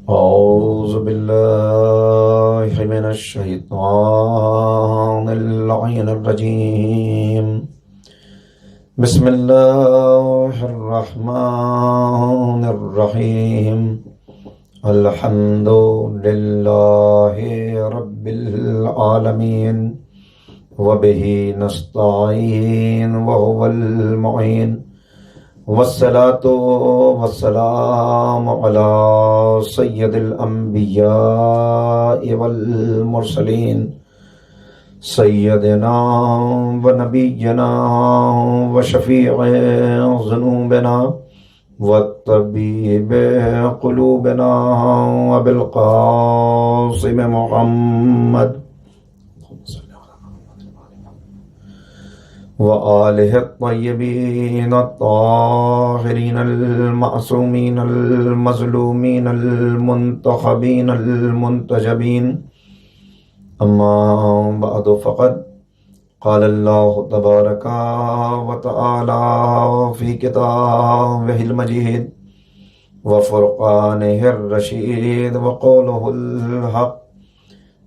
أعوذ بالله من الشيطان اللعين الرجيم. بسم الله الرحمن الرحيم. الحمد لله رب العالمين وبه نستعين وهو المعين والصلاة والسلام على سید الانبیاء والمرسلین سیدنا و نبینا و شفیع ذنوبنا و طبیب قلوبنا وبالقاسم محمد وآلہ الطیبین الطاہرین المعصومین المظلومین المنتخبین المنتجبین. اما بعد فقد قال اللہ تبارک وتعالی فی کتابہ المجید وفرقانہ الرشید وقولہ الحق.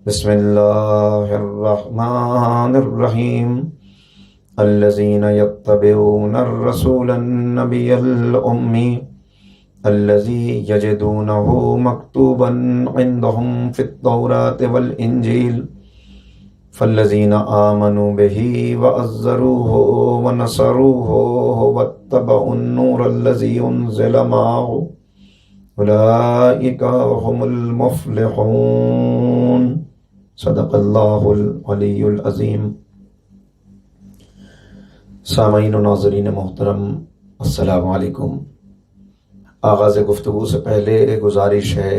بسم اللہ الرحمن الرحیم. الذين يتبعون الرسول النبي الأمي الذي يجدونه مكتوبا عندهم في التوراة والإنجيل فالذين آمنوا به وعزروه ونصروه واتبعوا النور الذي أنزل معه أولئك هم المفلحون. صدق الله العلي العظيم. سامعین و ناظرین محترم، السلام علیکم. آغاز گفتگو سے پہلے گزارش ہے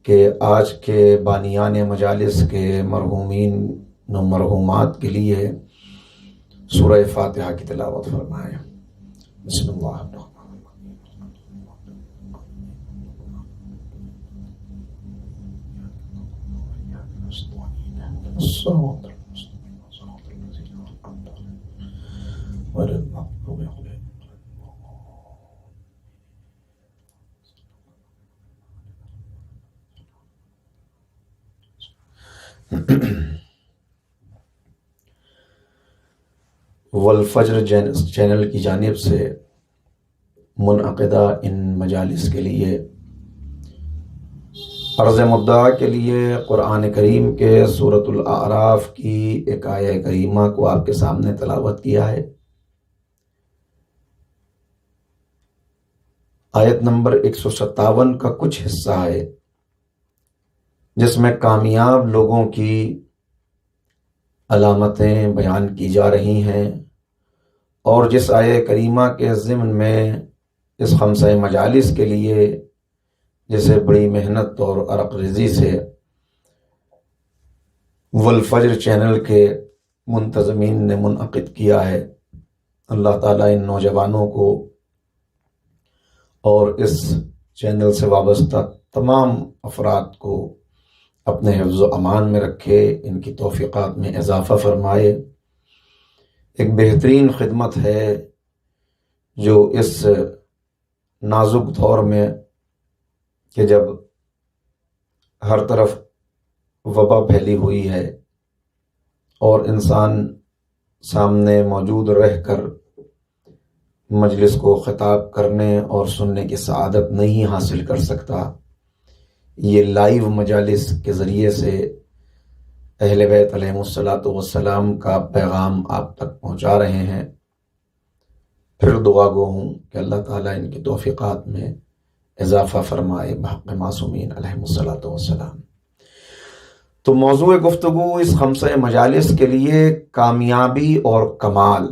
کہ آج کے بانیان مجالس کے مرحومین و مرحومات کے لیے سورہ فاتحہ کی تلاوت فرمائیں. بسم اللہ الرحمن الرحیم. والفجر چینل کی جانب سے منعقدہ ان مجالس کے لیے عرض مدعا کے لیے قرآن کریم کے سورۃ الاعراف کی ایک آیہ کریمہ کو آپ کے سامنے تلاوت کیا ہے. آیت نمبر 157 کا کچھ حصہ ہے جس میں کامیاب لوگوں کی علامتیں بیان کی جا رہی ہیں، اور جس آیہ کریمہ کے ضمن میں اس خمسہ مجالس کے لیے جسے بڑی محنت اور عرق ریزی سے والفجر چینل کے منتظمین نے منعقد کیا ہے، اللہ تعالیٰ ان نوجوانوں کو اور اس چینل سے وابستہ تمام افراد کو اپنے حفظ و امان میں رکھے، ان کی توفیقات میں اضافہ فرمائے. ایک بہترین خدمت ہے جو اس نازک دور میں کہ جب ہر طرف وبا پھیلی ہوئی ہے اور انسان سامنے موجود رہ کر مجلس کو خطاب کرنے اور سننے کی سعادت نہیں حاصل کر سکتا، یہ لائیو مجالس کے ذریعے سے اہل بیت علیہم السلام کا پیغام آپ تک پہنچا رہے ہیں. پھر دعا گو ہوں کہ اللہ تعالیٰ ان کی توفیقات میں اضافہ فرمائے بحق معصومین علیہم السلام. تو موضوع گفتگو اس خمسہ مجالس کے لیے کامیابی اور کمال.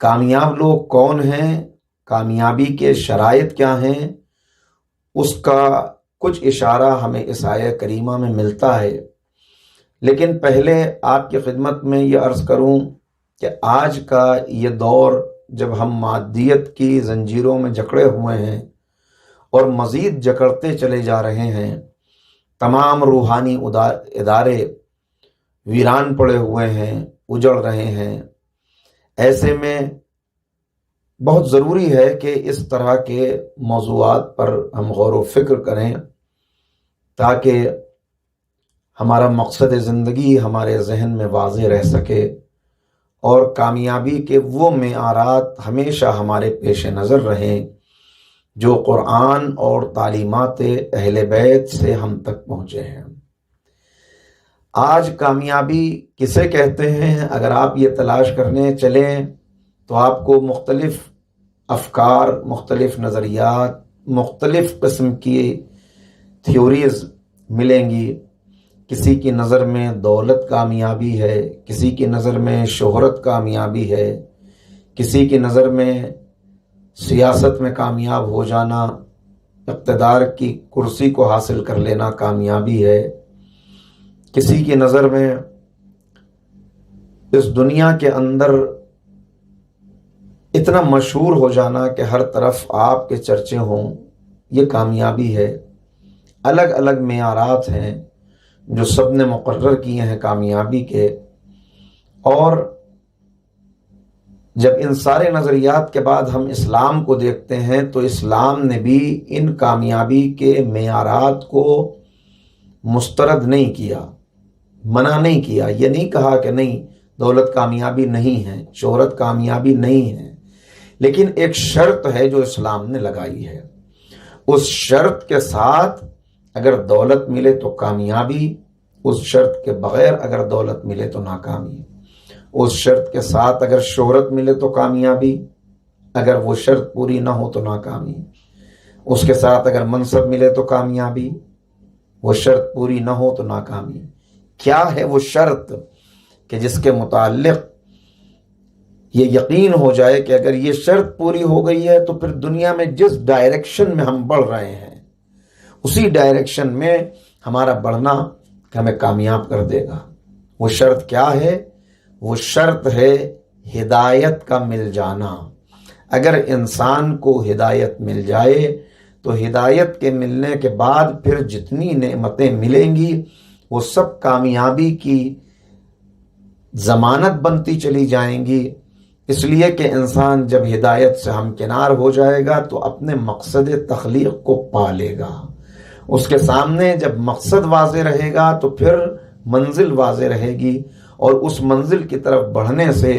کامیاب لوگ کون ہیں، کامیابی کے شرائط کیا ہیں، اس کا کچھ اشارہ ہمیں اس آیہ کریمہ میں ملتا ہے. لیکن پہلے آپ کی خدمت میں یہ عرض کروں کہ آج کا یہ دور جب ہم مادیت کی زنجیروں میں جکڑے ہوئے ہیں اور مزید جکڑتے چلے جا رہے ہیں، تمام روحانی ادارے ویران پڑے ہوئے ہیں، اجڑ رہے ہیں. ایسے میں بہت ضروری ہے کہ اس طرح کے موضوعات پر ہم غور و فکر کریں تاکہ ہمارا مقصد زندگی ہمارے ذہن میں واضح رہ سکے اور کامیابی کے وہ معیارات ہمیشہ ہمارے پیش نظر رہیں جو قرآن اور تعلیمات اہل بیت سے ہم تک پہنچے ہیں۔ آج کامیابی کسے کہتے ہیں؟ اگر آپ یہ تلاش کرنے چلیں تو آپ کو مختلف افکار، مختلف نظریات، مختلف قسم کی تھیوریز ملیں گی۔ کسی کی نظر میں دولت کامیابی ہے، کسی کی نظر میں شہرت کامیابی ہے، کسی کی نظر میں سیاست میں کامیاب ہو جانا، اقتدار کی کرسی کو حاصل کر لینا کامیابی ہے، کسی کی نظر میں اس دنیا کے اندر اتنا مشہور ہو جانا کہ ہر طرف آپ کے چرچے ہوں، یہ کامیابی ہے۔ الگ الگ معیارات ہیں جو سب نے مقرر کیے ہیں کامیابی کے، اور جب ان سارے نظریات کے بعد ہم اسلام کو دیکھتے ہیں تو اسلام نے بھی ان کامیابی کے معیارات کو مسترد نہیں کیا، منع نہیں کیا۔ یہ نہیں کہا کہ نہیں دولت کامیابی نہیں ہے، شہرت کامیابی نہیں ہے، لیکن ایک شرط ہے جو اسلام نے لگائی ہے۔ اس شرط کے ساتھ اگر دولت ملے تو کامیابی، اس شرط کے بغیر اگر دولت ملے تو ناکامی، اس شرط کے ساتھ اگر شہرت ملے تو کامیابی، اگر وہ شرط پوری نہ ہو تو ناکامی، اس کے ساتھ اگر منصب ملے تو کامیابی، وہ شرط پوری نہ ہو تو ناکامی۔ کیا ہے وہ شرط کہ جس کے متعلق یہ یقین ہو جائے کہ اگر یہ شرط پوری ہو گئی ہے تو پھر دنیا میں جس ڈائریکشن میں ہم بڑھ رہے ہیں اسی ڈائریکشن میں ہمارا بڑھنا ہمیں کامیاب کر دے گا؟ وہ شرط کیا ہے؟ وہ شرط ہے ہدایت کا مل جانا۔ اگر انسان کو ہدایت مل جائے تو ہدایت کے ملنے کے بعد پھر جتنی نعمتیں ملیں گی وہ سب کامیابی کی ضمانت بنتی چلی جائیں گی، اس لیے کہ انسان جب ہدایت سے ہمکنار ہو جائے گا تو اپنے مقصد تخلیق کو پالے گا۔ اس کے سامنے جب مقصد واضح رہے گا تو پھر منزل واضح رہے گی، اور اس منزل کی طرف بڑھنے سے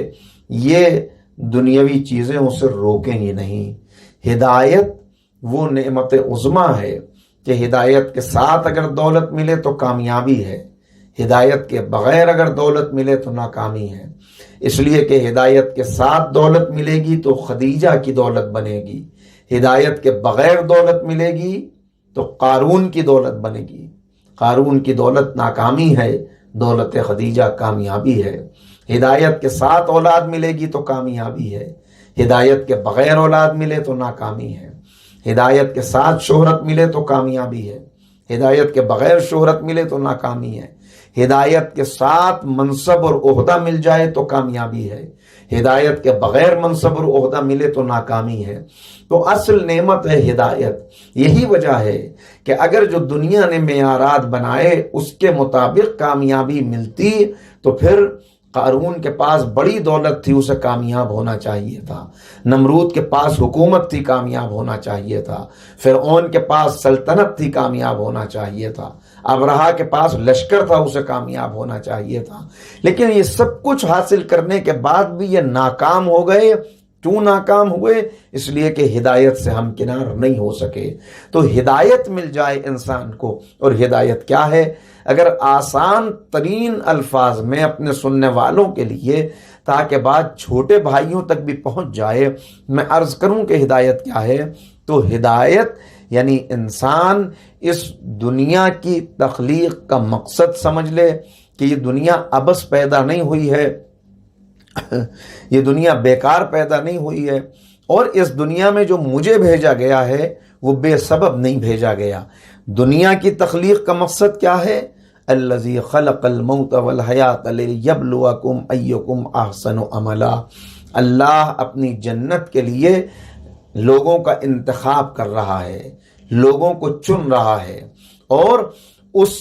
یہ دنیاوی چیزیں اسے روکیں گی نہیں۔ ہدایت وہ نعمت عظمیٰ ہے کہ ہدایت کے ساتھ اگر دولت ملے تو کامیابی ہے، ہدایت کے بغیر اگر دولت ملے تو ناکامی ہے۔ اس لیے کہ ہدایت کے ساتھ دولت ملے گی تو خدیجہ کی دولت بنے گی، ہدایت کے بغیر دولت ملے گی تو قارون کی دولت بنے گی۔ قارون کی دولت ناکامی ہے، دولت خدیجہ کامیابی ہے۔ ہدایت کے ساتھ اولاد ملے گی تو کامیابی ہے، ہدایت کے بغیر اولاد ملے تو ناکامی ہے۔ ہدایت کے ساتھ شہرت ملے تو کامیابی ہے، ہدایت کے بغیر شہرت ملے تو ناکامی ہے۔ ہدایت کے ساتھ منصب اور عہدہ مل جائے تو کامیابی ہے، ہدایت کے بغیر منصب اور عہدہ ملے تو ناکامی ہے۔ تو اصل نعمت ہے ہدایت۔ یہی وجہ ہے کہ اگر جو دنیا نے معیارات بنائے اس کے مطابق کامیابی ملتی تو پھر قارون کے پاس بڑی دولت تھی، اسے کامیاب ہونا چاہیے تھا۔ نمرود کے پاس حکومت تھی، کامیاب ہونا چاہیے تھا۔ فرعون کے پاس سلطنت تھی، کامیاب ہونا چاہیے تھا۔ ابرہا کے پاس لشکر تھا، اسے کامیاب ہونا چاہیے تھا۔ لیکن یہ سب کچھ حاصل کرنے کے بعد بھی یہ ناکام ہو گئے۔ کیوں ناکام ہوئے؟ اس لیے کہ ہدایت سے ہمکنار نہیں ہو سکے۔ تو ہدایت مل جائے انسان کو، اور ہدایت کیا ہے؟ اگر آسان ترین الفاظ میں اپنے سننے والوں کے لیے تاکہ بات چھوٹے بھائیوں تک بھی پہنچ جائے میں عرض کروں کہ ہدایت کیا ہے، تو ہدایت یعنی انسان اس دنیا کی تخلیق کا مقصد سمجھ لے کہ یہ دنیا ابس پیدا نہیں ہوئی ہے، یہ دنیا بیکار پیدا نہیں ہوئی ہے، اور اس دنیا میں جو مجھے بھیجا گیا ہے وہ بے سبب نہیں بھیجا گیا۔ دنیا کی تخلیق کا مقصد کیا ہے؟ الذی خلق الموت والحیات لیبلوکم ایکم احسن عملا۔ اللہ اپنی جنت کے لیے لوگوں کا انتخاب کر رہا ہے، لوگوں کو چن رہا ہے، اور اس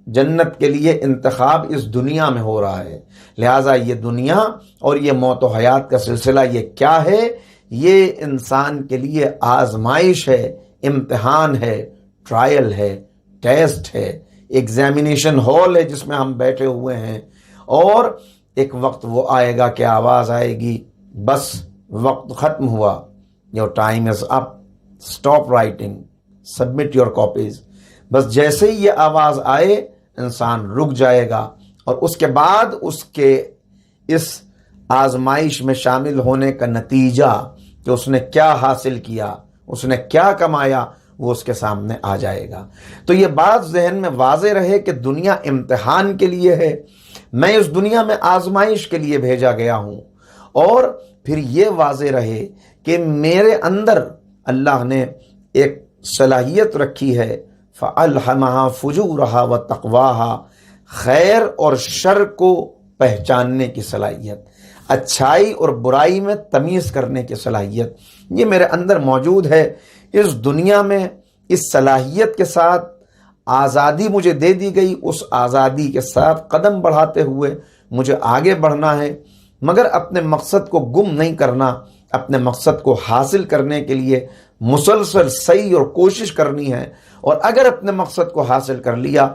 جنت کے لیے انتخاب اس دنیا میں ہو رہا ہے۔ لہٰذا یہ دنیا اور یہ موت و حیات کا سلسلہ یہ کیا ہے؟ یہ انسان کے لیے آزمائش ہے، امتحان ہے، ٹرائل ہے، ٹیسٹ ہے، ایگزامینیشن ہال ہے جس میں ہم بیٹھے ہوئے ہیں، اور ایک وقت وہ آئے گا کہ آواز آئے گی بس وقت ختم ہوا، your time is up, stop writing, submit your copies. بس جیسے ہی یہ آواز آئے انسان رک جائے گا، اور اس کے بعد اس کے اس آزمائش میں شامل ہونے کا نتیجہ کہ اس نے کیا حاصل کیا، اس نے کیا کمایا، وہ اس کے سامنے آ جائے گا۔ تو یہ بات ذہن میں واضح رہے کہ دنیا امتحان کے لیے ہے، میں اس دنیا میں آزمائش کے لیے بھیجا گیا ہوں، اور پھر یہ واضح رہے کہ میرے اندر اللہ نے ایک صلاحیت رکھی ہے، فَأَلْهَمَهَا فُجُورَهَا وَتَقْوَاهَا، خیر اور شر کو پہچاننے کی صلاحیت، اچھائی اور برائی میں تمیز کرنے کی صلاحیت، یہ میرے اندر موجود ہے۔ اس دنیا میں اس صلاحیت کے ساتھ آزادی مجھے دے دی گئی، اس آزادی کے ساتھ قدم بڑھاتے ہوئے مجھے آگے بڑھنا ہے، مگر اپنے مقصد کو گم نہیں کرنا، اپنے مقصد کو حاصل کرنے کے لیے مسلسل سعی اور کوشش کرنی ہے، اور اگر اپنے مقصد کو حاصل کر لیا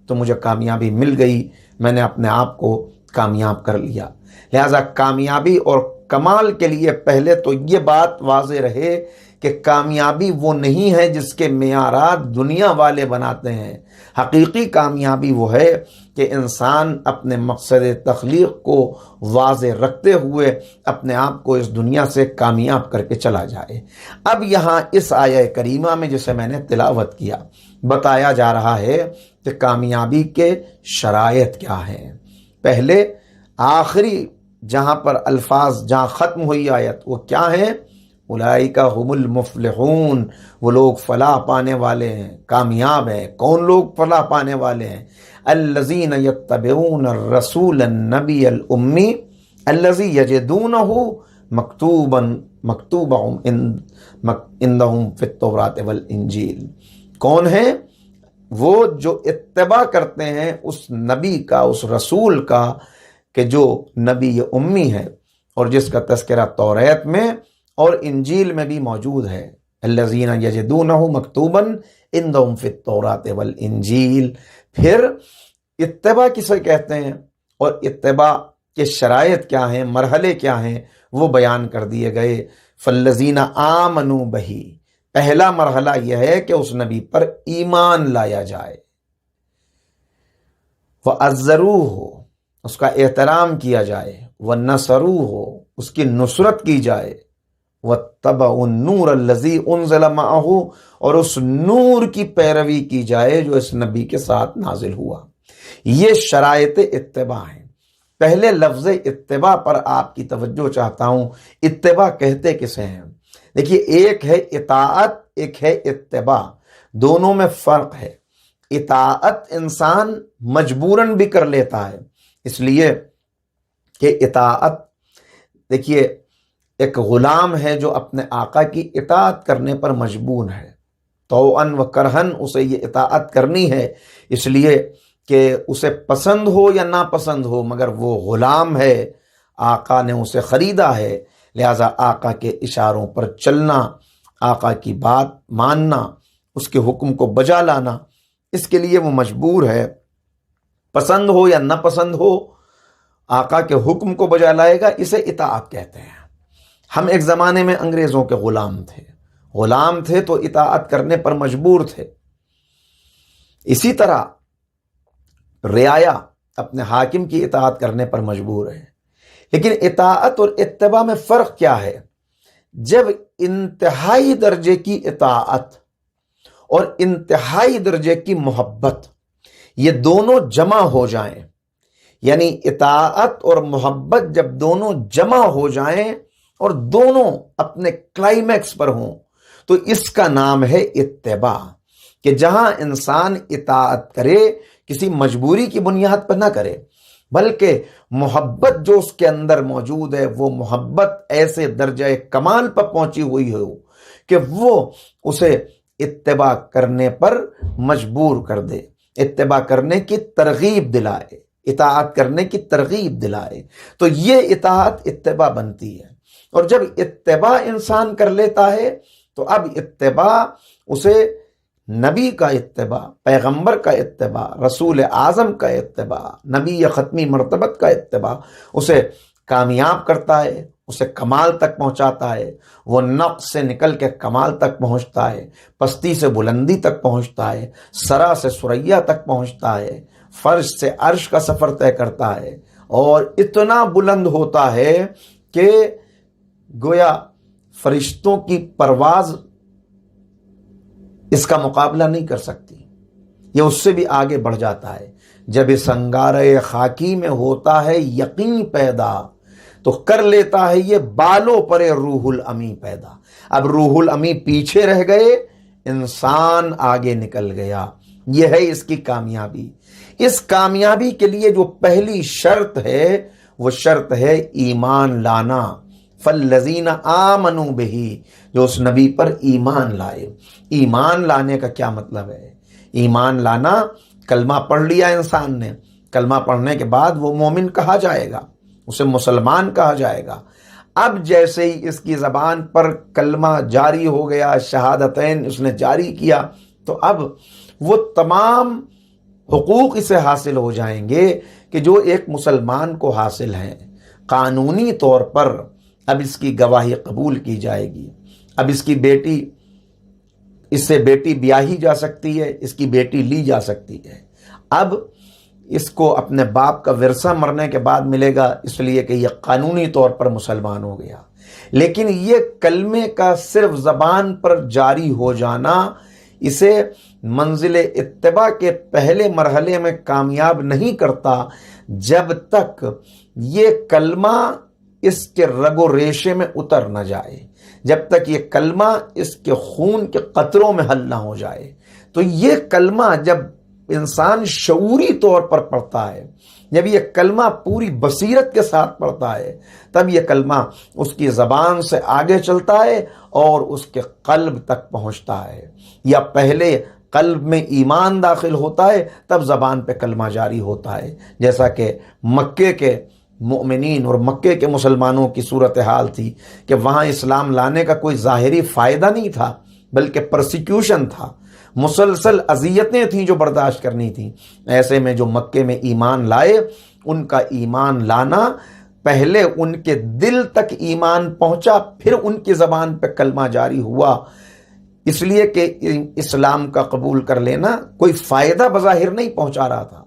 تو مجھے کامیابی مل گئی، میں نے اپنے آپ کو کامیاب کر لیا۔ لہذا کامیابی اور کمال کے لیے پہلے تو یہ بات واضح رہے کہ کامیابی وہ نہیں ہے جس کے معیارات دنیا والے بناتے ہیں۔ حقیقی کامیابی وہ ہے کہ انسان اپنے مقصد تخلیق کو واضح رکھتے ہوئے اپنے آپ کو اس دنیا سے کامیاب کر کے چلا جائے۔ اب یہاں اس آیہ کریمہ میں جسے میں نے تلاوت کیا، بتایا جا رہا ہے کہ کامیابی کے شرائط کیا ہیں۔ پہلے آخری جہاں پر الفاظ جہاں ختم ہوئی آیت وہ کیا ہیں؟ اولئک هم المفلحون، وہ لوگ فلاح پانے والے ہیں، کامیاب ہیں۔ کون لوگ فلاح پانے والے ہیں؟ الذین یتبعون الرسول النبی الامی الذی یجدونہ مکتوبا عندہم فی التوراۃ والانجیل۔ کون ہیں؟ وہ جو اتباع کرتے ہیں اس نبی کا، اس رسول کا کہ جو نبی امی ہے اور جس کا تذکرہ توریت میں اور انجیل میں بھی موجود ہے۔ الذین یجدونہ مکتوبا عندہم فی التوراۃ والانجیل۔ پھر اتباع کسے کہتے ہیں اور اتباع کے شرائط کیا ہیں، مرحلے کیا ہیں، وہ بیان کر دیے گئے۔ فالذین آمنوا بہ، پہلا مرحلہ یہ ہے کہ اس نبی پر ایمان لایا جائے، وَعَزَّرُوهُ، اس کا احترام کیا جائے، وَنَصَرُوهُ، اس کی نصرت کی جائے، وَاتَّبَعُوا النُّورَ الَّذِي أُنزِلَ مَعَهُ، اور اس نور کی پیروی کی جائے جو اس نبی کے ساتھ نازل ہوا۔ یہ شرائط اتباع ہیں۔ پہلے لفظ اتباع پر آپ کی توجہ چاہتا ہوں۔ اتباع کہتے کسے ہیں؟ دیکھیے، ایک ہے اطاعت، ایک ہے اتباع، دونوں میں فرق ہے۔ اطاعت انسان مجبوراً بھی کر لیتا ہے، اس لیے کہ اطاعت، دیکھیے ایک غلام ہے جو اپنے آقا کی اطاعت کرنے پر مجبور ہے، طوعاً و کرہن اسے یہ اطاعت کرنی ہے، اس لیے کہ اسے پسند ہو یا ناپسند ہو، مگر وہ غلام ہے، آقا نے اسے خریدا ہے، لہذا آقا کے اشاروں پر چلنا، آقا کی بات ماننا، اس کے حکم کو بجا لانا، اس کے لیے وہ مجبور ہے۔ پسند ہو یا نہ پسند ہو، آقا کے حکم کو بجا لائے گا، اسے اطاعت کہتے ہیں۔ ہم ایک زمانے میں انگریزوں کے غلام تھے تو اطاعت کرنے پر مجبور تھے۔ اسی طرح رعایا اپنے حاکم کی اطاعت کرنے پر مجبور ہے۔ لیکن اطاعت اور اتباع میں فرق کیا ہے؟ جب انتہائی درجے کی اطاعت اور انتہائی درجے کی محبت یہ دونوں جمع ہو جائیں، یعنی اطاعت اور محبت جب دونوں جمع ہو جائیں اور دونوں اپنے کلائمیکس پر ہوں، تو اس کا نام ہے اتباع۔ کہ جہاں انسان اطاعت کرے کسی مجبوری کی بنیاد پر نہ کرے، بلکہ محبت جو اس کے اندر موجود ہے وہ محبت ایسے درجہ کمال پر پہنچی ہوئی ہو کہ وہ اسے اتباع کرنے پر مجبور کر دے، اتباع کرنے کی ترغیب دلائے، اطاعت کرنے کی ترغیب دلائے، تو یہ اطاعت اتباع بنتی ہے۔ اور جب اتباع انسان کر لیتا ہے تو اب اتباع اسے نبی کا اتباع، پیغمبر کا اتباع، رسول اعظم کا اتباع، نبی ختمی مرتبت کا اتباع اسے کامیاب کرتا ہے، اسے کمال تک پہنچاتا ہے، وہ نقص سے نکل کے کمال تک پہنچتا ہے، پستی سے بلندی تک پہنچتا ہے، سرا سے ثریا تک پہنچتا ہے، فرش سے عرش کا سفر طے کرتا ہے، اور اتنا بلند ہوتا ہے کہ گویا فرشتوں کی پرواز اس کا مقابلہ نہیں کر سکتی، یہ اس سے بھی آگے بڑھ جاتا ہے۔ جب اس انگارے خاکی میں ہوتا ہے یقین پیدا، تو کر لیتا ہے یہ بالوں پر روح الامی پیدا۔ اب روح الامی پیچھے رہ گئے، انسان آگے نکل گیا، یہ ہے اس کی کامیابی۔ اس کامیابی کے لیے جو پہلی شرط ہے وہ شرط ہے ایمان لانا، فالذین آمنوا بہ، جو اس نبی پر ایمان لائے۔ ایمان لانے کا کیا مطلب ہے؟ ایمان لانا، کلمہ پڑھ لیا انسان نے، کلمہ پڑھنے کے بعد وہ مومن کہا جائے گا، اسے مسلمان کہا جائے گا۔ اب جیسے ہی اس کی زبان پر کلمہ جاری ہو گیا، شہادتین اس نے جاری کیا، تو اب وہ تمام حقوق اسے حاصل ہو جائیں گے کہ جو ایک مسلمان کو حاصل ہیں۔ قانونی طور پر اب اس کی گواہی قبول کی جائے گی، اب اس کی بیٹی، اس سے بیٹی بیاہی جا سکتی ہے، اس کی بیٹی لی جا سکتی ہے۔ اب اس کو اپنے باپ کا ورثہ مرنے کے بعد ملے گا، اس لیے کہ یہ قانونی طور پر مسلمان ہو گیا۔ لیکن یہ کلمے کا صرف زبان پر جاری ہو جانا اسے منزل اتباع کے پہلے مرحلے میں کامیاب نہیں کرتا جب تک یہ کلمہ اس کے رگ و ریشے میں اتر نہ جائے، جب تک یہ کلمہ اس کے خون کے قطروں میں حل نہ ہو جائے۔ تو یہ کلمہ جب انسان شعوری طور پر پڑھتا ہے، جب یہ کلمہ پوری بصیرت کے ساتھ پڑھتا ہے، تب یہ کلمہ اس کی زبان سے آگے چلتا ہے اور اس کے قلب تک پہنچتا ہے، یا پہلے قلب میں ایمان داخل ہوتا ہے تب زبان پہ کلمہ جاری ہوتا ہے، جیسا کہ مکے کے مؤمنین اور مکے کے مسلمانوں کی صورتحال تھی کہ وہاں اسلام لانے کا کوئی ظاہری فائدہ نہیں تھا، بلکہ پرسیکیوشن تھا، مسلسل اذیتیں تھیں جو برداشت کرنی تھیں۔ ایسے میں جو مکے میں ایمان لائے، ان کا ایمان لانا پہلے ان کے دل تک ایمان پہنچا، پھر ان کی زبان پہ کلمہ جاری ہوا، اس لیے کہ اسلام کا قبول کر لینا کوئی فائدہ بظاہر نہیں پہنچا رہا تھا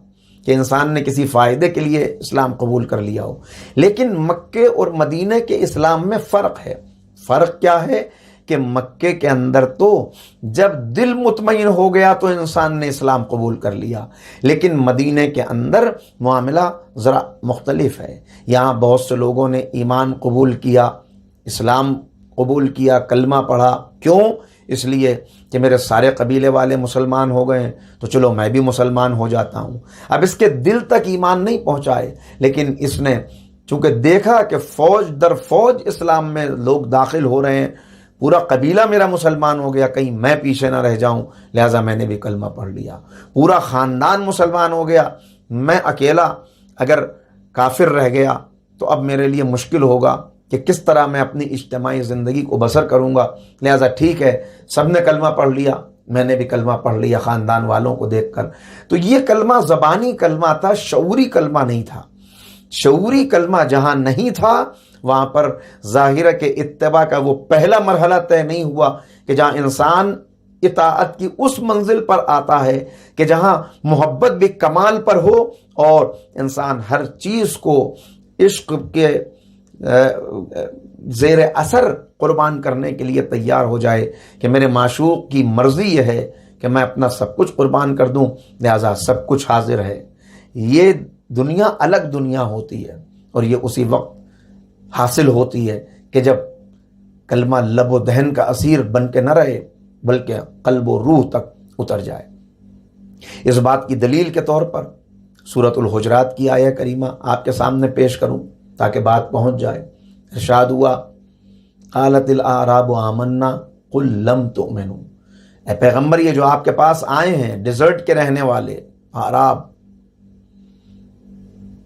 کہ انسان نے کسی فائدے کے لیے اسلام قبول کر لیا ہو۔ لیکن مکے اور مدینہ کے اسلام میں فرق ہے۔ فرق کیا ہے کہ مکے کے اندر تو جب دل مطمئن ہو گیا تو انسان نے اسلام قبول کر لیا، لیکن مدینہ کے اندر معاملہ ذرا مختلف ہے۔ یہاں بہت سے لوگوں نے ایمان قبول کیا، اسلام قبول کیا، کلمہ پڑھا، کیوں؟ اس لیے کہ میرے سارے قبیلے والے مسلمان ہو گئے ہیں تو چلو میں بھی مسلمان ہو جاتا ہوں۔ اب اس کے دل تک ایمان نہیں پہنچائے، لیکن اس نے چونکہ دیکھا کہ فوج در فوج اسلام میں لوگ داخل ہو رہے ہیں، پورا قبیلہ میرا مسلمان ہو گیا، کہیں میں پیچھے نہ رہ جاؤں، لہٰذا میں نے بھی کلمہ پڑھ لیا۔ پورا خاندان مسلمان ہو گیا، میں اکیلا اگر کافر رہ گیا تو اب میرے لیے مشکل ہوگا کہ کس طرح میں اپنی اجتماعی زندگی کو بسر کروں گا، لہٰذا ٹھیک ہے سب نے کلمہ پڑھ لیا، میں نے بھی کلمہ پڑھ لیا خاندان والوں کو دیکھ کر۔ تو یہ کلمہ زبانی کلمہ تھا، شعوری کلمہ نہیں تھا۔ شعوری کلمہ جہاں نہیں تھا وہاں پر ظاہرہ کے اتباع کا وہ پہلا مرحلہ طے نہیں ہوا کہ جہاں انسان اطاعت کی اس منزل پر آتا ہے کہ جہاں محبت بھی کمال پر ہو اور انسان ہر چیز کو عشق کے زیر اثر قربان کرنے کے لیے تیار ہو جائے کہ میرے معشوق کی مرضی یہ ہے کہ میں اپنا سب کچھ قربان کر دوں، لہذا سب کچھ حاضر ہے۔ یہ دنیا الگ دنیا ہوتی ہے، اور یہ اسی وقت حاصل ہوتی ہے کہ جب کلمہ لب و دہن کا اسیر بن کے نہ رہے بلکہ قلب و روح تک اتر جائے۔ اس بات کی دلیل کے طور پر سورۃ الحجرات کی آیہ کریمہ آپ کے سامنے پیش کروں تاکہ بات پہنچ جائے۔ ارشاد ہوا قالت الاعراب آمنا قل لم تؤمنوا، اے پیغمبر یہ جو آپ کے پاس آئے ہیں ڈیزرٹ کے رہنے والے اعراب،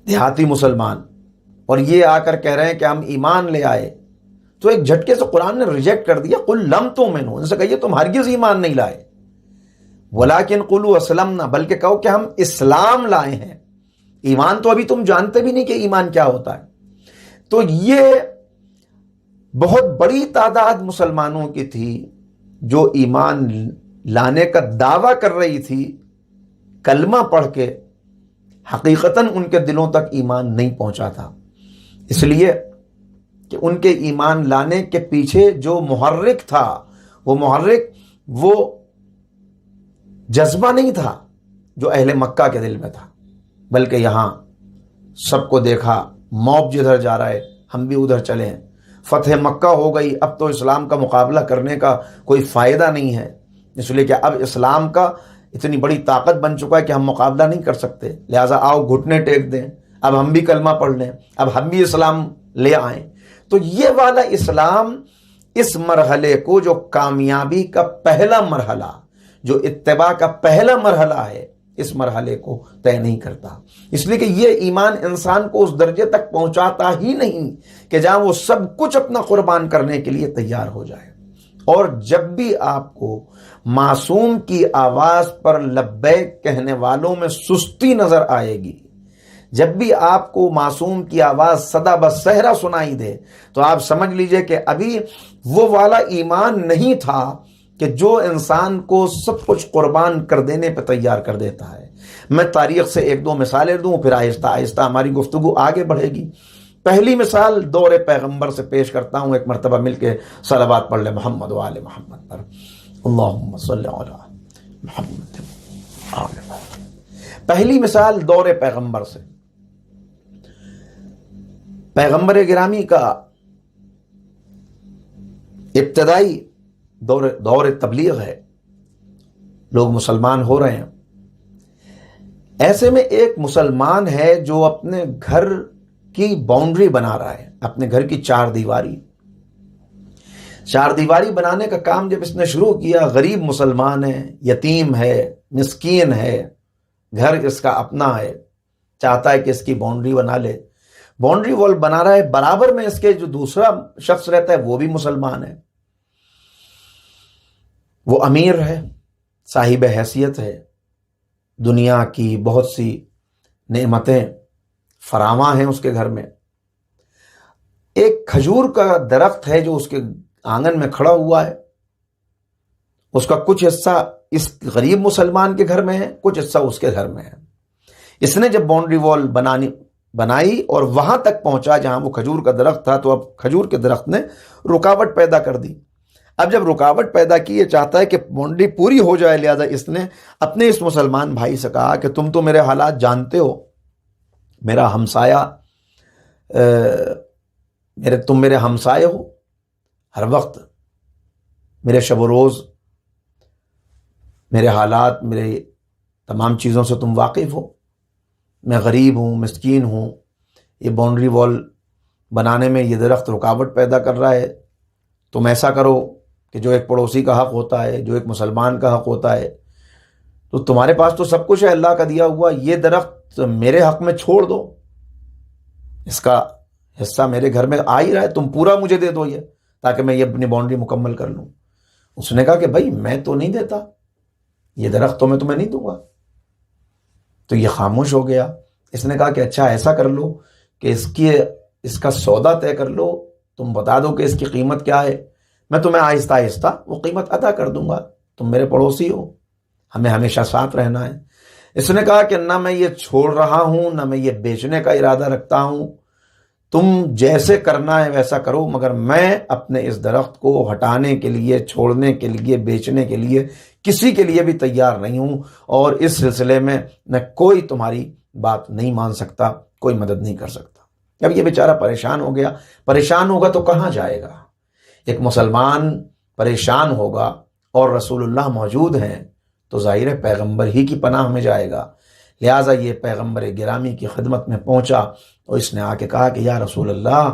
دیہاتی مسلمان، اور یہ آ کر کہہ رہے ہیں کہ ہم ایمان لے آئے، تو ایک جھٹکے سے قرآن نے ریجیکٹ کر دیا، قل لم تؤمنوا، ان سے کہیے تم ہرگز ایمان نہیں لائے، ولیکن قولوا اسلمنا، بلکہ کہو کہ ہم اسلام لائے ہیں، ایمان تو ابھی تم جانتے بھی نہیں کہ ایمان کیا ہوتا ہے۔ تو یہ بہت بڑی تعداد مسلمانوں کی تھی جو ایمان لانے کا دعویٰ کر رہی تھی، کلمہ پڑھ کے حقیقتاً ان کے دلوں تک ایمان نہیں پہنچا تھا، اس لیے کہ ان کے ایمان لانے کے پیچھے جو محرک تھا، وہ محرک وہ جذبہ نہیں تھا جو اہل مکہ کے دل میں تھا، بلکہ یہاں سب کو دیکھا موب جدھر جا رہا ہے ہم بھی ادھر چلیں، فتح مکہ ہو گئی، اب تو اسلام کا مقابلہ کرنے کا کوئی فائدہ نہیں ہے، اس لیے کہ اب اسلام کا اتنی بڑی طاقت بن چکا ہے کہ ہم مقابلہ نہیں کر سکتے، لہٰذا آؤ گھٹنے ٹیک دیں، اب ہم بھی کلمہ پڑھ لیں، اب ہم بھی اسلام لے آئیں۔ تو یہ والا اسلام اس مرحلے کو، جو کامیابی کا پہلا مرحلہ، جو اتباع کا پہلا مرحلہ ہے، اس مرحلے کو طے نہیں کرتا، اس لیے کہ یہ ایمان انسان کو اس درجے تک پہنچاتا ہی نہیں کہ جہاں وہ سب کچھ اپنا قربان کرنے کے لیے تیار ہو جائے۔ اور جب بھی آپ کو معصوم کی آواز پر لبیک کہنے والوں میں سستی نظر آئے گی، جب بھی آپ کو معصوم کی آواز صدا بصہرا سنائی دے، تو آپ سمجھ لیجئے کہ ابھی وہ والا ایمان نہیں تھا کہ جو انسان کو سب کچھ قربان کر دینے پہ تیار کر دیتا ہے۔ میں تاریخ سے ایک دو مثالیں دوں، پھر آہستہ آہستہ ہماری گفتگو آگے بڑھے گی۔ پہلی مثال دور پیغمبر سے پیش کرتا ہوں، ایک مرتبہ مل کے صلوات پڑھ لیں محمد و آل محمد پر، اللہم صلی علی محمد و آل محمد۔ پہلی مثال دور پیغمبر سے، پیغمبر گرامی کا ابتدائی دور تبلیغ ہے، لوگ مسلمان ہو رہے ہیں، ایسے میں ایک مسلمان ہے جو اپنے گھر کی باؤنڈری بنا رہا ہے، اپنے گھر کی چار دیواری بنانے کا کام جب اس نے شروع کیا، غریب مسلمان ہے، یتیم ہے، مسکین ہے، گھر اس کا اپنا ہے، چاہتا ہے کہ اس کی باؤنڈری بنا لے، باؤنڈری وال بنا رہا ہے، برابر میں اس کے جو دوسرا شخص رہتا ہے وہ بھی مسلمان ہے، وہ امیر ہے، صاحب حیثیت ہے، دنیا کی بہت سی نعمتیں فراواں ہیں اس کے گھر میں، ایک کھجور کا درخت ہے جو اس کے آنگن میں کھڑا ہوا ہے، اس کا کچھ حصہ اس غریب مسلمان کے گھر میں ہے، کچھ حصہ اس کے گھر میں ہے۔ اس نے جب باؤنڈری وال بنائی اور وہاں تک پہنچا جہاں وہ کھجور کا درخت تھا، تو اب کھجور کے درخت نے رکاوٹ پیدا کر دی۔ اب جب رکاوٹ پیدا کی، یہ چاہتا ہے کہ باؤنڈری پوری ہو جائے، لہذا اس نے اپنے اس مسلمان بھائی سے کہا کہ تم تو میرے حالات جانتے ہو، میرا ہمسایہ، تم میرے ہمسائے ہو، ہر وقت میرے شب و روز، میرے حالات، میرے تمام چیزوں سے تم واقف ہو، میں غریب ہوں، مسکین ہوں، یہ باؤنڈری وال بنانے میں یہ درخت رکاوٹ پیدا کر رہا ہے، تم ایسا کرو کہ جو ایک پڑوسی کا حق ہوتا ہے، جو ایک مسلمان کا حق ہوتا ہے، تو تمہارے پاس تو سب کچھ ہے اللہ کا دیا ہوا، یہ درخت میرے حق میں چھوڑ دو، اس کا حصہ میرے گھر میں آ ہی رہا ہے، تم پورا مجھے دے دو یہ، تاکہ میں یہ اپنی باؤنڈری مکمل کر لوں۔ اس نے کہا کہ بھائی میں تو نہیں دیتا، یہ درخت تو میں تمہیں نہیں دوں گا۔ تو یہ خاموش ہو گیا۔ اس نے کہا کہ اچھا ایسا کر لو کہ اس کا سودا طے کر لو، تم بتا دو کہ اس کی قیمت کیا ہے، میں تمہیں آہستہ آہستہ وہ قیمت ادا کر دوں گا، تم میرے پڑوسی ہو، ہمیں ہمیشہ ساتھ رہنا ہے۔ اس نے کہا کہ نہ میں یہ چھوڑ رہا ہوں، نہ میں یہ بیچنے کا ارادہ رکھتا ہوں، تم جیسے کرنا ہے ویسا کرو، مگر میں اپنے اس درخت کو ہٹانے کے لیے، چھوڑنے کے لیے، بیچنے کے لیے کسی کے لیے بھی تیار نہیں ہوں، اور اس سلسلے میں میں کوئی تمہاری بات نہیں مان سکتا، کوئی مدد نہیں کر سکتا۔ اب یہ بیچارہ پریشان ہو گیا، پریشان ہوگا تو کہاں جائے گا؟ ایک مسلمان پریشان ہوگا اور رسول اللہ موجود ہیں تو ظاہر ہے پیغمبر ہی کی پناہ میں جائے گا، لہٰذا یہ پیغمبر گرامی کی خدمت میں پہنچا اور اس نے آ کے کہا کہ یا رسول اللہ،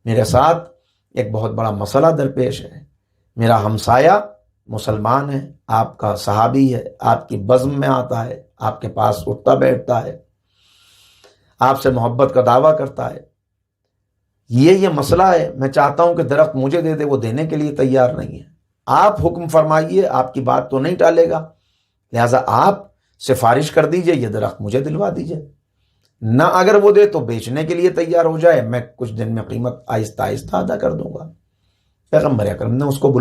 میرے ساتھ ایک بہت بڑا مسئلہ درپیش ہے، میرا ہمسایہ مسلمان ہے، آپ کا صحابی ہے، آپ کی بزم میں آتا ہے، آپ کے پاس اٹھتا بیٹھتا ہے، آپ سے محبت کا دعویٰ کرتا ہے، یہ مسئلہ ہے، میں چاہتا ہوں کہ درخت مجھے دے دے، وہ دینے کے لیے تیار نہیں ہے۔ آپ حکم فرمائیے، آپ کی بات تو نہیں ٹالے گا، لہٰذا آپ سفارش کر دیجئے یہ درخت مجھے دلوا دیجئے، نہ اگر وہ دے تو بیچنے کے لیے تیار ہو جائے، میں کچھ دن میں قیمت آہستہ آہستہ ادا کر دوں گا۔ پیغمبر اکرم نے اس کو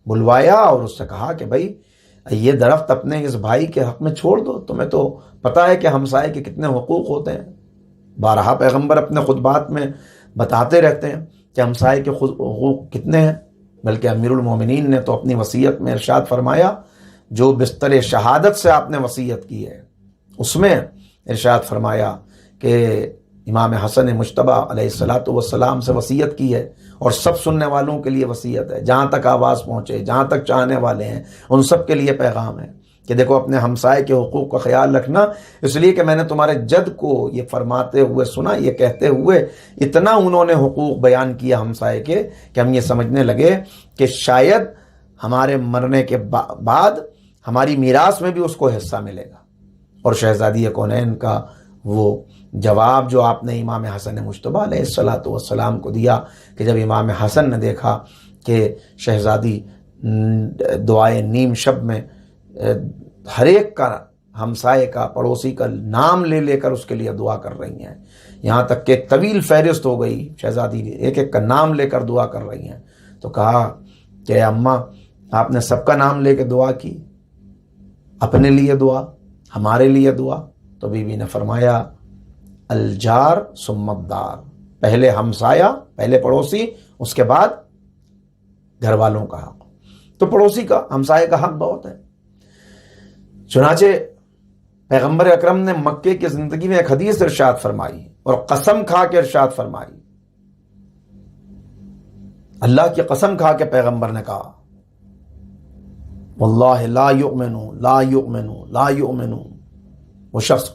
بلوایا اور اس سے کہا کہ بھائی یہ درخت اپنے اس بھائی کے حق میں چھوڑ دو، تمہیں تو پتہ ہے کہ ہمسائے کے کتنے حقوق ہوتے ہیں۔ بارہا پیغمبر اپنے خطبات میں بتاتے رہتے ہیں کہ ہمسائے کے حقوق کتنے ہیں، بلکہ امیر المومنین نے تو اپنی وصیت میں ارشاد فرمایا، جو بستر شہادت سے آپ نے وصیت کی ہے اس میں ارشاد فرمایا کہ امام حسن مجتبی علیہ الصلاۃ والسلام سے وصیت کی ہے، اور سب سننے والوں کے لیے وصیت ہے، جہاں تک آواز پہنچے، جہاں تک چاہنے والے ہیں ان سب کے لیے پیغام ہے کہ دیکھو اپنے ہمسائے کے حقوق کا خیال رکھنا، اس لیے کہ میں نے تمہارے جد کو یہ فرماتے ہوئے سنا، یہ کہتے ہوئے اتنا انہوں نے حقوق بیان کیا ہمسائے کے کہ ہم یہ سمجھنے لگے کہ شاید ہمارے مرنے کے بعد ہماری میراث میں بھی اس کو حصہ ملے گا۔ اور شہزادی کونین کا وہ جواب جو آپ نے امام حسن مجتبی علیہ الصلاۃ والسلام کو دیا کہ جب امام حسن نے دیکھا کہ شہزادی دعائے نیم شب میں ہر ایک کا، ہمسائے کا، پڑوسی کا نام لے لے کر اس کے لیے دعا کر رہی ہیں، یہاں تک کہ طویل فہرست ہو گئی، شہزادی ایک ایک کا نام لے کر دعا کر رہی ہیں، تو کہا کہ اماں آپ نے سب کا نام لے کے دعا کی، اپنے لیے دعا، ہمارے لیے دعا؟ تو بی بی نے فرمایا الجار ثم الدار، پہلے ہمسایہ، پہلے پڑوسی، اس کے بعد گھر والوں کا حق۔ تو پڑوسی کا، ہمسائے کا حق بہت ہے۔ چنانچہ پیغمبر اکرم نے مکے کی زندگی میں ایک حدیث ارشاد فرمائی اور قسم کھا کے ارشاد فرمائی، اللہ کی قسم کھا کے پیغمبر نے کہا واللہ لا یؤمن، وہ شخص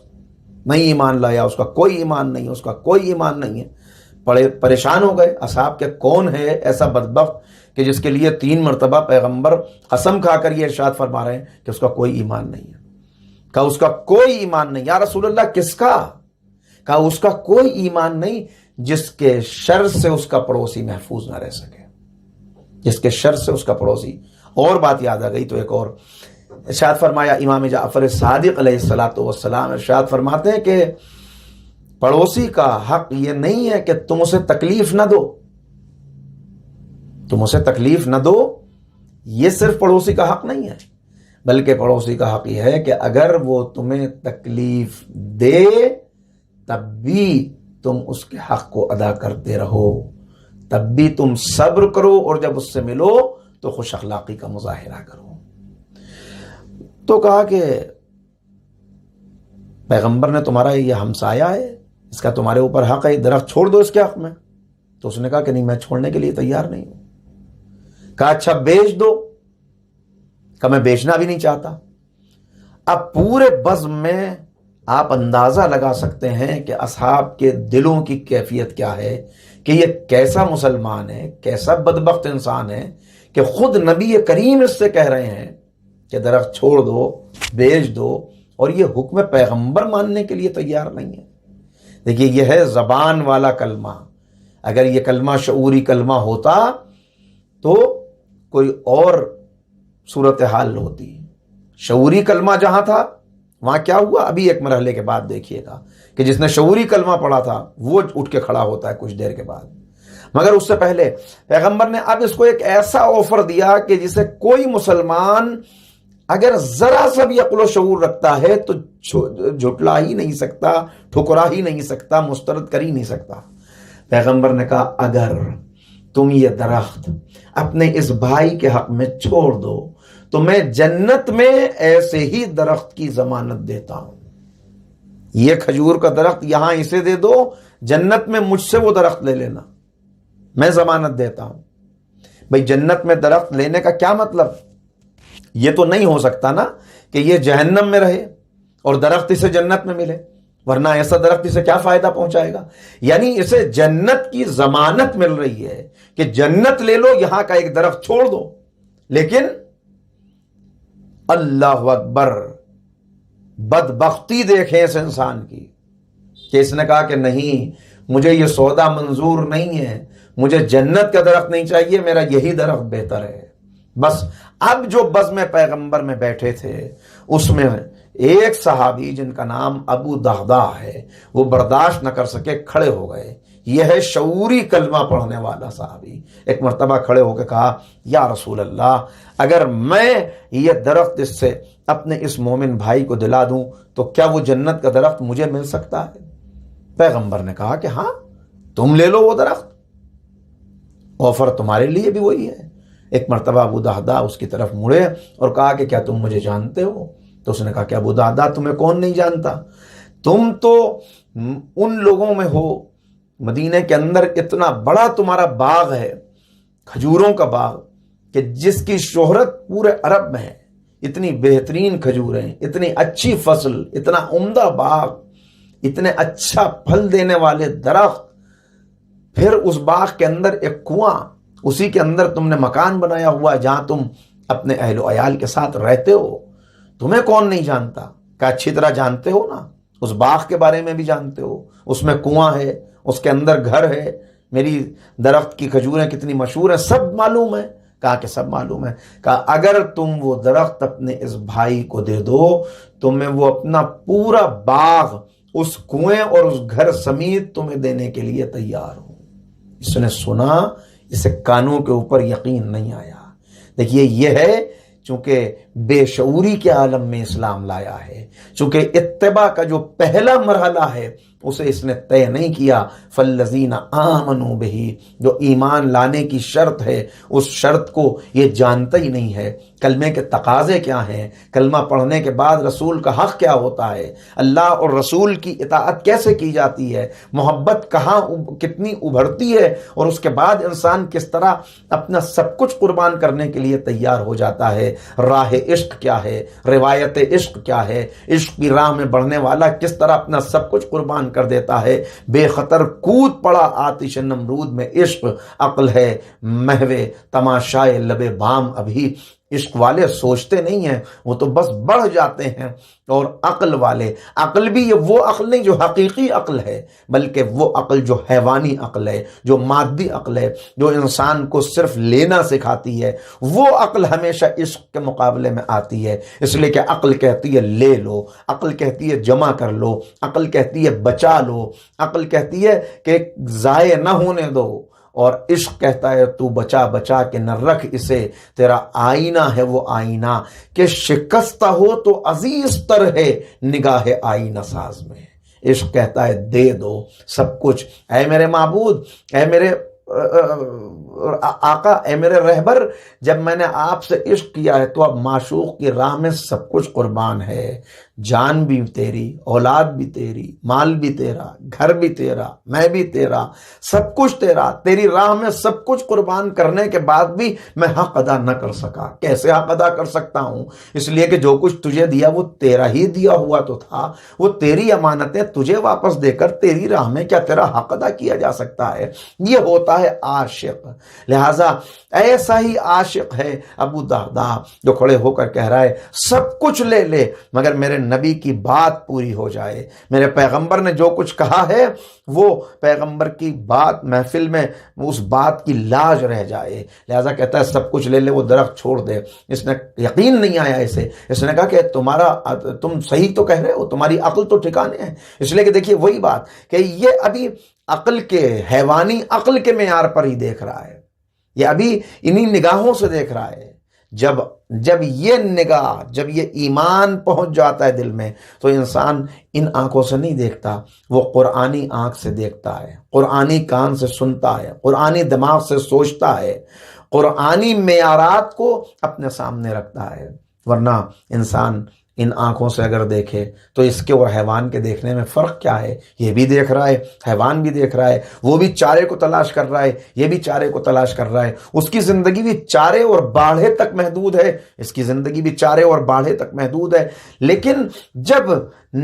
نہیں ایمان لایا، اس کا کوئی ایمان نہیں، اس کا کوئی ایمان نہیں ہے۔ پریشان ہو گئے اصحاب کہ کون ہے ایسا بدبخت کہ جس کے لیے 3 مرتبہ پیغمبر قسم کھا کر یہ ارشاد فرما رہے ہیں کہ اس کا کوئی ایمان نہیں ہے۔ کہا اس کا کوئی ایمان نہیں، یا رسول اللہ کس کا؟ کہا اس کا کوئی ایمان نہیں جس کے شر سے اس کا پڑوسی محفوظ نہ رہ سکے، جس کے شر سے اس کا پڑوسی۔ اور بات یاد آ گئی تو ایک اور ارشاد فرمایا، امام جعفر صادق علیہ الصلاۃ والسلام ارشاد فرماتے ہیں کہ پڑوسی کا حق یہ نہیں ہے کہ تم اسے تکلیف نہ دو، تم اسے تکلیف نہ دو، یہ صرف پڑوسی کا حق نہیں ہے، بلکہ پڑوسی کا حق یہ ہے کہ اگر وہ تمہیں تکلیف دے تب بھی تم اس کے حق کو ادا کرتے رہو، تب بھی تم صبر کرو، اور جب اس سے ملو تو خوش اخلاقی کا مظاہرہ کرو۔ تو کہا کہ پیغمبر نے تمہارا یہ ہمسایہ ہے، اس کا تمہارے اوپر حق ہے، درخت چھوڑ دو اس کے حق میں۔ تو اس نے کہا کہ نہیں، میں چھوڑنے کے لیے تیار نہیں ہوں۔ کہا اچھا بیچ دو، کہ میں بیچنا بھی نہیں چاہتا۔ اب پورے بزم میں آپ اندازہ لگا سکتے ہیں کہ اصحاب کے دلوں کی کیفیت کیا ہے، کہ یہ کیسا مسلمان ہے، کیسا بدبخت انسان ہے کہ خود نبی کریم اس سے کہہ رہے ہیں کہ درخت چھوڑ دو، بیچ دو، اور یہ حکم پیغمبر ماننے کے لیے تیار نہیں ہے۔ دیکھیے یہ ہے زبان والا کلمہ، اگر یہ کلمہ شعوری کلمہ ہوتا تو کوئی اور صورتحال ہوتی۔ شعوری کلمہ جہاں تھا وہاں کیا ہوا، ابھی ایک مرحلے کے بعد دیکھیے گا کہ جس نے شعوری کلمہ پڑھا تھا وہ اٹھ کے کھڑا ہوتا ہے کچھ دیر کے بعد، مگر اس سے پہلے پیغمبر نے اب اس کو ایک ایسا آفر دیا کہ جسے کوئی مسلمان اگر ذرا سا بھی عقل و شعور رکھتا ہے تو جھٹلا ہی نہیں سکتا، ٹھکرا ہی نہیں سکتا، مسترد کر ہی نہیں سکتا۔ پیغمبر نے کہا اگر تم یہ درخت اپنے اس بھائی کے حق میں چھوڑ دو تو میں جنت میں ایسے ہی درخت کی ضمانت دیتا ہوں۔ یہ کھجور کا درخت یہاں اسے دے دو، جنت میں مجھ سے وہ درخت لے لینا، میں ضمانت دیتا ہوں۔ بھئی جنت میں درخت لینے کا کیا مطلب؟ یہ تو نہیں ہو سکتا نا کہ یہ جہنم میں رہے اور درخت اسے جنت میں ملے، ورنہ ایسا درخت اسے کیا فائدہ پہنچائے گا؟ یعنی اسے جنت کی ضمانت مل رہی ہے کہ جنت لے لو، یہاں کا ایک درخت چھوڑ دو۔ لیکن اللہ اکبر، بدبختی دیکھیں اس انسان کی کہ اس نے کہا کہ نہیں، مجھے یہ سودا منظور نہیں ہے، مجھے جنت کا درخت نہیں چاہیے، میرا یہی درخت بہتر ہے۔ بس اب جو بزم پیغمبر میں بیٹھے تھے اس میں ایک صحابی جن کا نام ابو دہدہ ہے، وہ برداشت نہ کر سکے، کھڑے ہو گئے۔ یہ ہے شعوری کلمہ پڑھنے والا صحابی۔ ایک مرتبہ کھڑے ہو کے کہا، یا رسول اللہ، اگر میں یہ درخت اس سے اپنے اس مومن بھائی کو دلا دوں تو کیا وہ جنت کا درخت مجھے مل سکتا ہے؟ پیغمبر نے کہا کہ ہاں، تم لے لو وہ درخت، آفر تمہارے لیے بھی وہی ہے۔ ایک مرتبہ ابو دہدہ اس کی طرف مڑے اور کہا کہ کیا تم مجھے جانتے ہو؟ تو اس نے کہا کہ ابو دہدہ، تمہیں کون نہیں جانتا، تم تو ان لوگوں میں ہو، مدینے کے اندر اتنا بڑا تمہارا باغ ہے، کھجوروں کا باغ، کہ جس کی شہرت پورے عرب میں ہے۔ اتنی بہترین کھجوریں، اتنی اچھی فصل، اتنا عمدہ باغ، اتنے اچھا پھل دینے والے درخت، پھر اس باغ کے اندر ایک کنواں، اسی کے اندر تم نے مکان بنایا ہوا جہاں تم اپنے اہل و عیال کے ساتھ رہتے ہو، تمہیں کون نہیں جانتا؟ کہ اچھی طرح جانتے ہو نا، اس باغ کے بارے میں بھی جانتے ہو، اس میں کنواں ہے، اس کے اندر گھر ہے، میری درخت کی کھجوریں کتنی مشہور ہیں، سب معلوم ہے؟ کہا کہ سب معلوم ہے۔ کہا اگر تم وہ درخت اپنے اس بھائی کو دے دو تو میں وہ اپنا پورا باغ اس کنویں اور اس گھر سمیت تمہیں دینے کے لیے تیار ہوں۔ اس نے سنا، اسے کانوں کے اوپر یقین نہیں آیا۔ دیکھیے، یہ ہے چونکہ بے شعوری کے عالم میں اسلام لایا ہے، چونکہ اتباع کا جو پہلا مرحلہ ہے اسے اس نے طے نہیں کیا۔ فالذین آمنوا بہ، جو ایمان لانے کی شرط ہے اس شرط کو یہ جانتا ہی نہیں ہے۔ کلمے کے تقاضے کیا ہیں، کلمہ پڑھنے کے بعد رسول کا حق کیا ہوتا ہے، اللہ اور رسول کی اطاعت کیسے کی جاتی ہے، محبت کہاں کتنی ابھرتی ہے، اور اس کے بعد انسان کس طرح اپنا سب کچھ قربان کرنے کے لیے تیار ہو جاتا ہے۔ راہ عشق کیا ہے، روایت عشق کیا ہے، عشق کی راہ میں بڑھنے والا کس طرح اپنا سب کچھ قربان کر دیتا ہے۔ بے خطر کود پڑا آتش نمرود میں عشق، عقل ہے محو تماشائے لبے بام ابھی۔ عشق والے سوچتے نہیں ہیں، وہ تو بس بڑھ جاتے ہیں، اور عقل والے، عقل بھی یہ وہ عقل نہیں جو حقیقی عقل ہے، بلکہ وہ عقل جو حیوانی عقل ہے، جو مادی عقل ہے، جو انسان کو صرف لینا سکھاتی ہے، وہ عقل ہمیشہ عشق کے مقابلے میں آتی ہے۔ اس لیے کہ عقل کہتی ہے لے لو، عقل کہتی ہے جمع کر لو، عقل کہتی ہے بچا لو، عقل کہتی ہے کہ ضائع نہ ہونے دو، اور عشق کہتا ہے تو بچا بچا کے نہ رکھ اسے، تیرا آئینہ ہے وہ آئینہ کہ شکستہ ہو تو عزیز تر ہے نگاہ آئینہ ساز میں۔ عشق کہتا ہے دے دو سب کچھ، اے میرے معبود، اے میرے آقا، اے میرے رہبر، جب میں نے آپ سے عشق کیا ہے تو اب معشوق کی راہ میں سب کچھ قربان ہے، جان بھی تیری، اولاد بھی تیری، مال بھی تیرا، گھر بھی تیرا، میں بھی تیرا، سب کچھ تیرا، تیری راہ میں سب کچھ قربان کرنے کے بعد بھی میں حق ادا نہ کر سکا۔ کیسے حق ادا کر سکتا ہوں؟ اس لیے کہ جو کچھ تجھے دیا وہ تیرا ہی دیا ہوا تو تھا، وہ تیری امانتیں تجھے واپس دے کر تیری راہ میں کیا تیرا حق ادا کیا جا سکتا ہے؟ یہ ہوتا ہے عاشق۔ لہٰذا ایسا ہی عاشق ہے ابو دہدہ جو کھڑے ہو کر کہہ رہا ہے سب کچھ لے لے مگر میرے نبی کی بات پوری ہو جائے، میرے پیغمبر نے جو کچھ کہا ہے وہ پیغمبر کی بات محفل میں اس بات کی لاج رہ جائے۔ لہذا کہتا ہے سب کچھ لے لے، وہ درخت چھوڑ دے۔ اس نے یقین نہیں آیا اسے، اس نے کہا کہ تم صحیح تو کہہ رہے ہو، تمہاری عقل تو ٹھکانے ہے۔ اس لیے کہ دیکھیے وہی بات کہ یہ ابھی عقل کے، حیوانی عقل کے معیار پر ہی دیکھ رہا ہے، یہ ابھی انہی نگاہوں سے دیکھ رہا ہے۔ جب یہ نگاہ، جب یہ ایمان پہنچ جاتا ہے دل میں تو انسان ان آنکھوں سے نہیں دیکھتا، وہ قرآنی آنکھ سے دیکھتا ہے، قرآنی کان سے سنتا ہے، قرآنی دماغ سے سوچتا ہے، قرآنی معیارات کو اپنے سامنے رکھتا ہے۔ ورنہ انسان ان آنکھوں سے اگر دیکھے تو اس کے اور حیوان کے دیکھنے میں فرق کیا ہے؟ یہ بھی دیکھ رہا ہے، حیوان بھی دیکھ رہا ہے، وہ بھی چارے کو تلاش کر رہا ہے، یہ بھی چارے کو تلاش کر رہا ہے۔ اس کی زندگی بھی چارے اور باڑھے تک محدود ہے، اس کی زندگی بھی چارے اور باڑھے تک محدود ہے۔ لیکن جب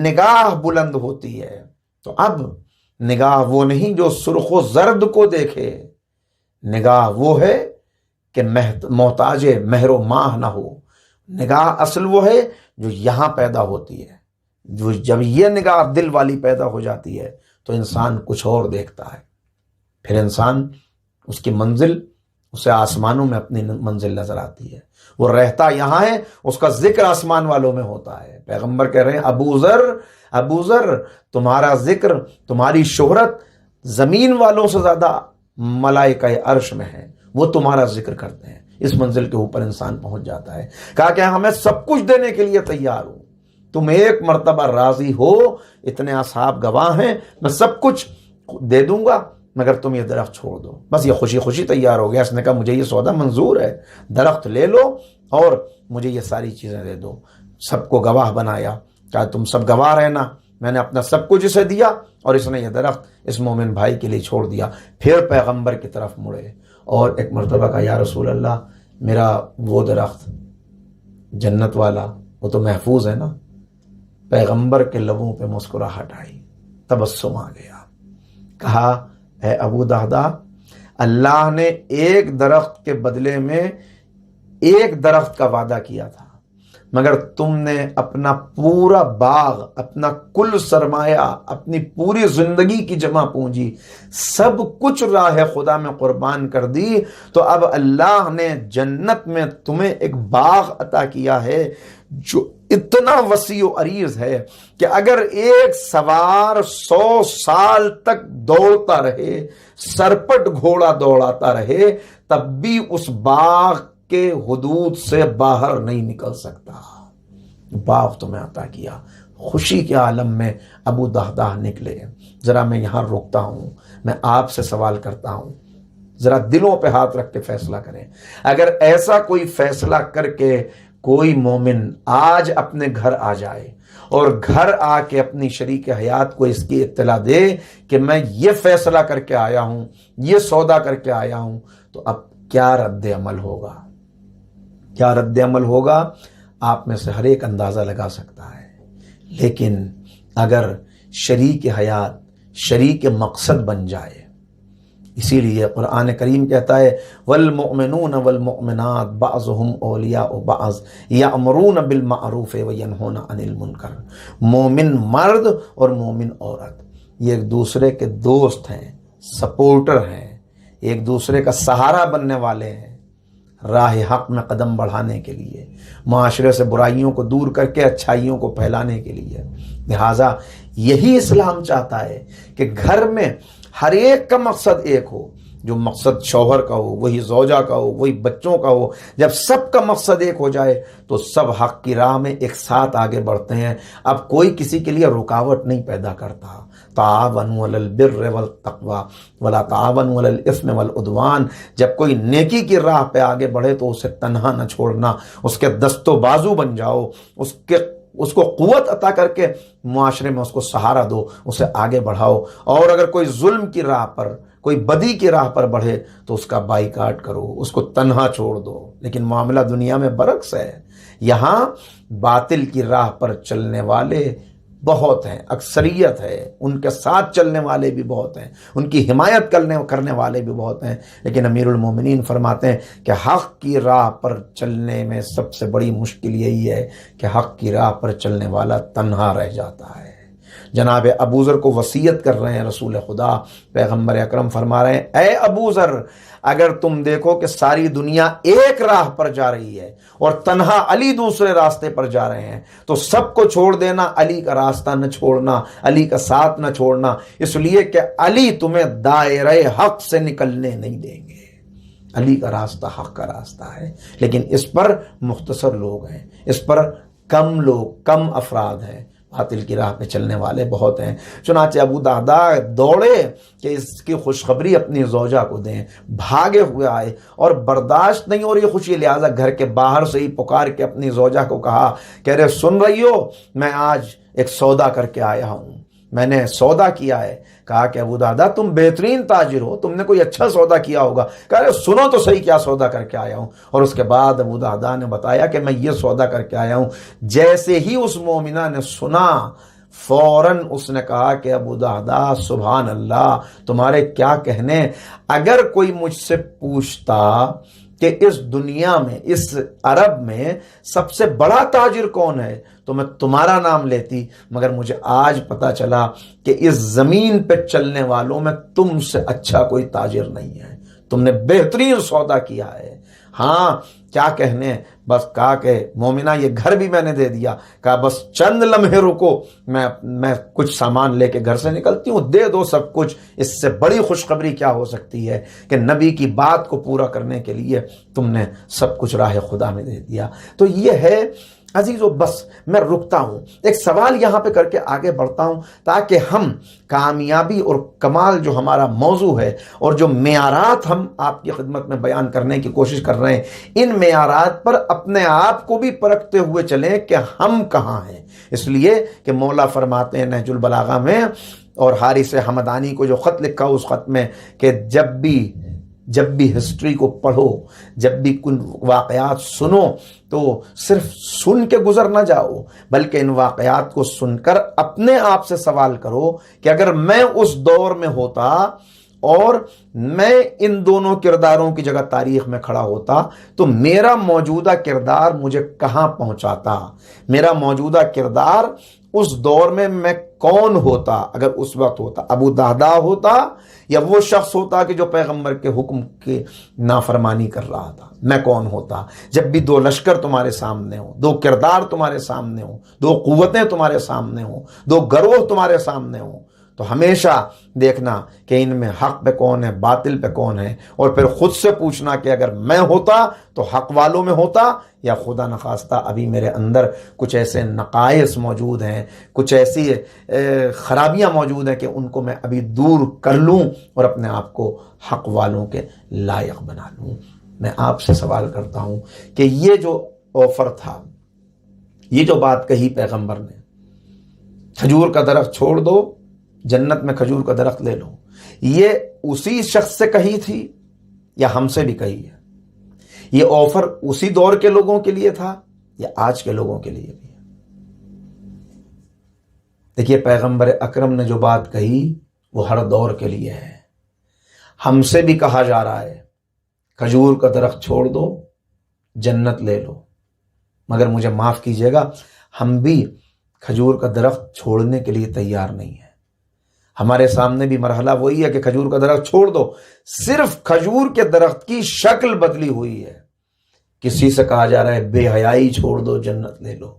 نگاہ بلند ہوتی ہے تو اب نگاہ وہ نہیں جو سرخ و زرد کو دیکھے، نگاہ وہ ہے کہ محتاج مہر و ماہ نہ ہو۔ نگاہ اصل وہ ہے جو یہاں پیدا ہوتی ہے، جو جب یہ نگاہ دل والی پیدا ہو جاتی ہے تو انسان کچھ اور دیکھتا ہے، پھر انسان اس کی منزل اسے آسمانوں میں اپنی منزل نظر آتی ہے، وہ رہتا یہاں ہے، اس کا ذکر آسمان والوں میں ہوتا ہے۔ پیغمبر کہہ رہے ہیں ابو ذر تمہارا ذکر، تمہاری شہرت زمین والوں سے زیادہ ملائکہ عرش میں ہے، وہ تمہارا ذکر کرتے ہیں۔ اس منزل کے اوپر انسان پہنچ جاتا ہے۔ کہا کہ ہمیں سب کچھ دینے کے لیے تیار ہوں، تم ایک مرتبہ راضی ہو، اتنے اصحاب گواہ ہیں، میں سب کچھ دے دوں گا مگر تم یہ درخت چھوڑ دو۔ بس یہ خوشی خوشی تیار ہو گیا، اس نے کہا مجھے یہ سودا منظور ہے، درخت لے لو اور مجھے یہ ساری چیزیں دے دو۔ سب کو گواہ بنایا، کہا تم سب گواہ رہنا، میں نے اپنا سب کچھ اسے دیا اور اس نے یہ درخت اس مومن بھائی کے لیے چھوڑ دیا۔ پھر پیغمبر کی طرف مڑے اور ایک مرتبہ کہا یا رسول اللہ میرا وہ درخت جنت والا وہ تو محفوظ ہے نا؟ پیغمبر کے لبوں پہ مسکراہٹ آئی، تبسم آ گیا۔ کہا اے ابو دہدا، اللہ نے ایک درخت کے بدلے میں ایک درخت کا وعدہ کیا تھا، مگر تم نے اپنا پورا باغ، اپنا کل سرمایہ، اپنی پوری زندگی کی جمع پونجی سب کچھ راہ خدا میں قربان کر دی، تو اب اللہ نے جنت میں تمہیں ایک باغ عطا کیا ہے جو اتنا وسیع و عریض ہے کہ اگر ایک سوار 100 سال تک دوڑتا رہے، سرپٹ گھوڑا دوڑاتا رہے، تب بھی اس باغ کے حدود سے باہر نہیں نکل سکتا۔ باغ تمہیں عطا کیا۔ خوشی کے عالم میں ابو دہدہ نکلے۔ ذرا میں یہاں روکتا ہوں، میں آپ سے سوال کرتا ہوں، ذرا دلوں پہ ہاتھ رکھ کے فیصلہ کریں۔ اگر ایسا کوئی فیصلہ کر کے کوئی مومن آج اپنے گھر آ جائے اور گھر آ کے اپنی شریک حیات کو اس کی اطلاع دے کہ میں یہ فیصلہ کر کے آیا ہوں، یہ سودا کر کے آیا ہوں، تو اب کیا رد عمل ہوگا؟ کیا رد عمل ہوگا آپ میں سے ہر ایک اندازہ لگا سکتا ہے۔ لیکن اگر شریک حیات شریک مقصد بن جائے، اسی لیے قرآن کریم کہتا ہے والمؤمنون والمؤمنات بعضهم اولیاء بعض یأمرون بالمعروف وینہون عن المنکر۔ مومن مرد اور مومن عورت یہ ایک دوسرے کے دوست ہیں، سپورٹر ہیں، ایک دوسرے کا سہارا بننے والے ہیں، راہ حق میں قدم بڑھانے کے لیے، معاشرے سے برائیوں کو دور کر کے اچھائیوں کو پھیلانے کے لیے۔ لہٰذا یہی اسلام چاہتا ہے کہ گھر میں ہر ایک کا مقصد ایک ہو، جو مقصد شوہر کا ہو وہی زوجہ کا ہو، وہی بچوں کا ہو۔ جب سب کا مقصد ایک ہو جائے تو سب حق کی راہ میں ایک ساتھ آگے بڑھتے ہیں۔ اب کوئی کسی کے لیے رکاوٹ نہیں پیدا کرتا۔ تعاونوا علی البر والتقوی ولا تعاونوا علی الاثم والعدوان۔ جب کوئی نیکی کی راہ پہ آگے بڑھے تو اسے تنہا نہ چھوڑنا، اس کے دست و بازو بن جاؤ، اس کو قوت عطا کر کے معاشرے میں اس کو سہارا دو، اسے آگے بڑھاؤ۔ اور اگر کوئی ظلم کی راہ پر، کوئی بدی کی راہ پر بڑھے تو اس کا بائیکاٹ کرو، اس کو تنہا چھوڑ دو۔ لیکن معاملہ دنیا میں برعکس ہے، یہاں باطل کی راہ پر چلنے والے بہت ہیں، اکثریت ہے، ان کے ساتھ چلنے والے بھی بہت ہیں، ان کی حمایت کرنے والے بھی بہت ہیں، لیکن امیر المومنین فرماتے ہیں کہ حق کی راہ پر چلنے میں سب سے بڑی مشکل یہی ہے کہ حق کی راہ پر چلنے والا تنہا رہ جاتا ہے۔ جناب ابو ذر کو وصیت کر رہے ہیں رسول خدا، پیغمبر اکرم فرما رہے ہیں اے ابو ذر، اگر تم دیکھو کہ ساری دنیا ایک راہ پر جا رہی ہے اور تنہا علی دوسرے راستے پر جا رہے ہیں تو سب کو چھوڑ دینا، علی کا راستہ نہ چھوڑنا، علی کا ساتھ نہ چھوڑنا، اس لیے کہ علی تمہیں دائرہ حق سے نکلنے نہیں دیں گے۔ علی کا راستہ حق کا راستہ ہے، لیکن اس پر مختصر لوگ ہیں، اس پر کم لوگ، کم افراد ہیں، باطل کی راہ پہ چلنے والے بہت ہیں۔ چنانچہ ابو دہدہ دوڑے کہ اس کی خوشخبری اپنی زوجہ کو دیں، بھاگے ہوئے آئے اور برداشت نہیں ہو رہی خوشی، لہٰذا گھر کے باہر سے ہی پکار کے اپنی زوجہ کو کہا کہ ارے سن رہی ہو، میں آج ایک سودا کر کے آیا ہوں، میں نے سودا کیا ہے۔ کہا کہ ابو دہدہ تم بہترین تاجر ہو، تم نے کوئی اچھا سودا کیا ہوگا۔ کہا ارے سنو تو صحیح کیا سودا کر کے آیا ہوں۔ اور اس کے بعد ابو دہدہ نے بتایا کہ میں یہ سودا کر کے آیا ہوں۔ جیسے ہی اس مومنہ نے سنا فوراً اس نے کہا کہ ابو دہدہ سبحان اللہ، تمہارے کیا کہنے، اگر کوئی مجھ سے پوچھتا کہ اس دنیا میں، اس عرب میں سب سے بڑا تاجر کون ہے، تو میں تمہارا نام لیتی، مگر مجھے آج پتا چلا کہ اس زمین پہ چلنے والوں میں تم سے اچھا کوئی تاجر نہیں ہے، تم نے بہترین سودا کیا ہے۔ ہاں کیا کہنے، بس کہا کہ مومنہ یہ گھر بھی میں نے دے دیا، کہا بس چند لمحے رکو، میں کچھ سامان لے کے گھر سے نکلتی ہوں، دے دو سب کچھ۔ اس سے بڑی خوشخبری کیا ہو سکتی ہے کہ نبی کی بات کو پورا کرنے کے لیے تم نے سب کچھ راہ خدا میں دے دیا۔ تو یہ ہے عزیزو، بس میں رکتا ہوں، ایک سوال یہاں پہ کر کے آگے بڑھتا ہوں تاکہ ہم کامیابی اور کمال جو ہمارا موضوع ہے اور جو معیارات ہم آپ کی خدمت میں بیان کرنے کی کوشش کر رہے ہیں، ان معیارات پر اپنے آپ کو بھی پرکھتے ہوئے چلیں کہ ہم کہاں ہیں۔ اس لیے کہ مولا فرماتے ہیں نہج البلاغہ میں، اور حارث حمدانی کو جو خط لکھا اس خط میں، کہ جب بھی ہسٹری کو پڑھو، جب بھی کن واقعات سنو، تو صرف سن کے گزر نہ جاؤ، بلکہ ان واقعات کو سن کر اپنے آپ سے سوال کرو کہ اگر میں اس دور میں ہوتا اور میں ان دونوں کرداروں کی جگہ تاریخ میں کھڑا ہوتا تو میرا موجودہ کردار مجھے کہاں پہنچاتا، میرا موجودہ کردار اس دور میں کون ہوتا۔ اگر اس وقت ہوتا ابو دہدا ہوتا یا وہ شخص ہوتا کہ جو پیغمبر کے حکم کی نافرمانی کر رہا تھا، میں کون ہوتا؟ جب بھی دو لشکر تمہارے سامنے ہوں، دو کردار تمہارے سامنے ہوں، دو قوتیں تمہارے سامنے ہوں، دو گروہ تمہارے سامنے ہوں، تو ہمیشہ دیکھنا کہ ان میں حق پہ کون ہے، باطل پہ کون ہے، اور پھر خود سے پوچھنا کہ اگر میں ہوتا تو حق والوں میں ہوتا، یا خدا نخواستہ ابھی میرے اندر کچھ ایسے نقائص موجود ہیں، کچھ ایسی خرابیاں موجود ہیں کہ ان کو میں ابھی دور کر لوں اور اپنے آپ کو حق والوں کے لائق بنا لوں۔ میں آپ سے سوال کرتا ہوں کہ یہ جو آفر تھا، یہ جو بات کہی پیغمبر نے، کھجور کا درخت چھوڑ دو، جنت میں کھجور کا درخت لے لو، یہ اسی شخص سے کہی تھی یا ہم سے بھی کہی ہے؟ یہ آفر اسی دور کے لوگوں کے لیے تھا یا آج کے لوگوں کے لیے بھی ہے؟ دیکھیے پیغمبر اکرم نے جو بات کہی وہ ہر دور کے لیے ہے۔ ہم سے بھی کہا جا رہا ہے کھجور کا درخت چھوڑ دو، جنت لے لو، مگر مجھے معاف کیجیے گا، ہم بھی کھجور کا درخت چھوڑنے کے لیے تیار نہیں ہیں۔ ہمارے سامنے بھی مرحلہ وہی ہے کہ کھجور کا درخت چھوڑ دو، صرف کھجور کے درخت کی شکل بدلی ہوئی ہے۔ کسی سے کہا جا رہا ہے بے حیائی چھوڑ دو، جنت لے لو،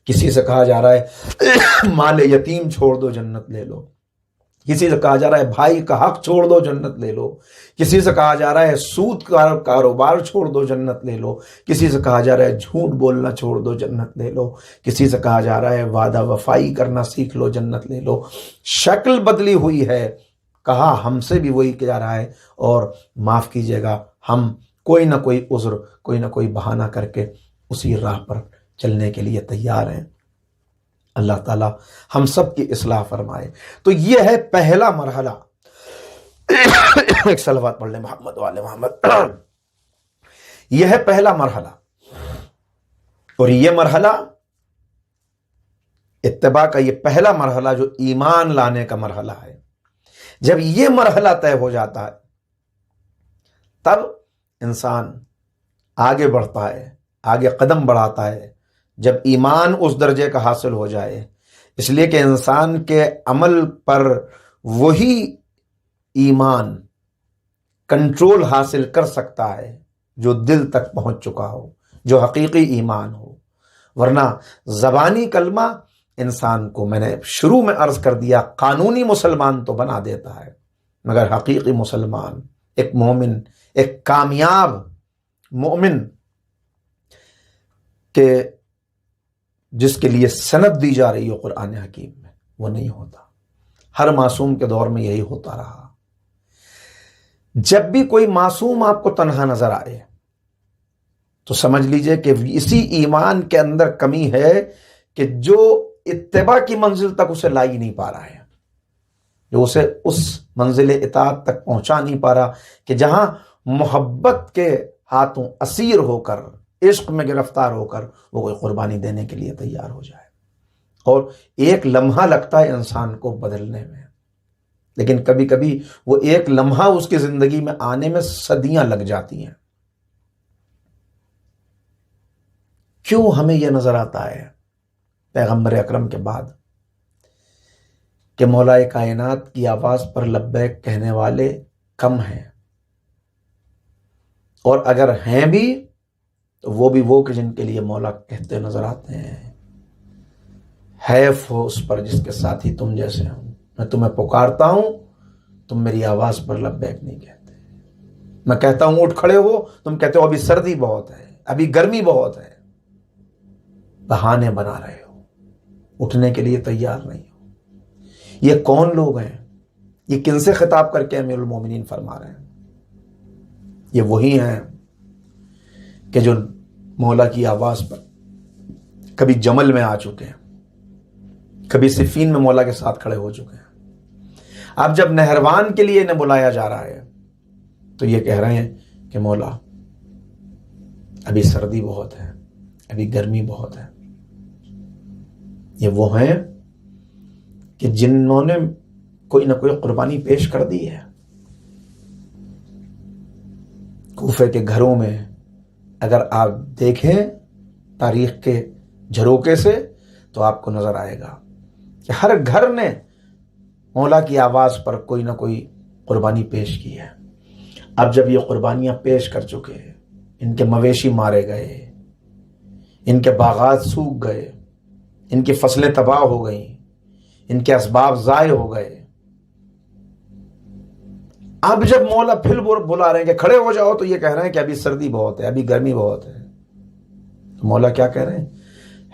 کسی سے کہا جا رہا ہے مال یتیم چھوڑ دو، جنت لے لو، کسی سے کہا جا رہا ہے بھائی کا حق چھوڑ دو، جنت لے لو، کسی سے کہا جا رہا ہے سود کاروبار چھوڑ دو، جنت لے لو، کسی سے کہا جا رہا ہے جھوٹ بولنا چھوڑ دو، جنت لے لو، کسی سے کہا جا رہا ہے وعدہ وفائی کرنا سیکھ لو، جنت لے لو۔ شکل بدلی ہوئی ہے، کہا ہم سے بھی وہی کیا جا رہا ہے، اور معاف کیجیے گا ہم کوئی نہ کوئی عذر، کوئی نہ کوئی بہانہ کر کے اسی راہ پر چلنے کے لیے تیار ہیں۔ اللہ تعالیٰ ہم سب کی اصلاح فرمائے۔ تو یہ ہے پہلا مرحلہ۔ ایک صلوات پڑھ لیں محمد وآل محمد۔ یہ ہے پہلا مرحلہ، اور یہ مرحلہ اتباع کا، یہ پہلا مرحلہ جو ایمان لانے کا مرحلہ ہے۔ جب یہ مرحلہ طے ہو جاتا ہے تب انسان آگے بڑھتا ہے، آگے قدم بڑھاتا ہے، جب ایمان اس درجے کا حاصل ہو جائے۔ اس لیے کہ انسان کے عمل پر وہی ایمان کنٹرول حاصل کر سکتا ہے جو دل تک پہنچ چکا ہو، جو حقیقی ایمان ہو، ورنہ زبانی کلمہ انسان کو، میں نے شروع میں عرض کر دیا، قانونی مسلمان تو بنا دیتا ہے، مگر حقیقی مسلمان، ایک مومن، ایک کامیاب مومن کہ جس کے لیے سند دی جا رہی ہو قرآن حکیم میں، وہ نہیں ہوتا۔ ہر معصوم کے دور میں یہی ہوتا رہا۔ جب بھی کوئی معصوم آپ کو تنہا نظر آئے تو سمجھ لیجئے کہ اسی ایمان کے اندر کمی ہے کہ جو اتباع کی منزل تک اسے لا ہی نہیں پا رہا ہے، جو اسے اس منزل اطاعت تک پہنچا نہیں پا رہا کہ جہاں محبت کے ہاتھوں اسیر ہو کر، عشق میں گرفتار ہو کر وہ کوئی قربانی دینے کے لیے تیار ہو جائے۔ اور ایک لمحہ لگتا ہے انسان کو بدلنے میں، لیکن کبھی کبھی وہ ایک لمحہ اس کی زندگی میں آنے میں صدیاں لگ جاتی ہیں۔ کیوں ہمیں یہ نظر آتا ہے پیغمبر اکرم کے بعد کہ مولا کائنات کی آواز پر لبیک کہنے والے کم ہیں، اور اگر ہیں بھی تو وہ بھی وہ کہ جن کے لیے مولا کہتے نظر آتے ہیں، حیف ہو اس پر جس کے ساتھی تم جیسے ہوں، میں تمہیں پکارتا ہوں تم میری آواز پر لبیک نہیں کہتے، میں کہتا ہوں اٹھ کھڑے ہو تم کہتے ہو ابھی سردی بہت ہے، ابھی گرمی بہت ہے، بہانے بنا رہے ہو، اٹھنے کے لیے تیار نہیں ہو۔ یہ کون لوگ ہیں؟ یہ کن سے خطاب کر کے امیر المومنین فرما رہے ہیں؟ یہ وہی ہیں کہ جو مولا کی آواز پر کبھی جمل میں آ چکے ہیں، کبھی صفین میں مولا کے ساتھ کھڑے ہو چکے ہیں۔ اب جب نہروان کے لیے انہیں بلایا جا رہا ہے تو یہ کہہ رہے ہیں کہ مولا ابھی سردی بہت ہے، ابھی گرمی بہت ہے۔ یہ وہ ہیں کہ جنہوں نے کوئی نہ کوئی قربانی پیش کر دی ہے۔ کوفے کے گھروں میں اگر آپ دیکھیں تاریخ کے جھروکے سے تو آپ کو نظر آئے گا کہ ہر گھر نے مولا کی آواز پر کوئی نہ کوئی قربانی پیش کی ہے۔ اب جب یہ قربانیاں پیش کر چکے، ان کے مویشی مارے گئے، ان کے باغات سوکھ گئے، ان کی فصلیں تباہ ہو گئیں، ان کے اسباب ضائع ہو گئے، اب جب مولا پھر بلا رہے ہیں کہ کھڑے ہو جاؤ تو یہ کہہ رہے ہیں کہ ابھی سردی بہت ہے، ابھی گرمی بہت ہے۔ تو مولا کیا کہہ رہے ہیں؟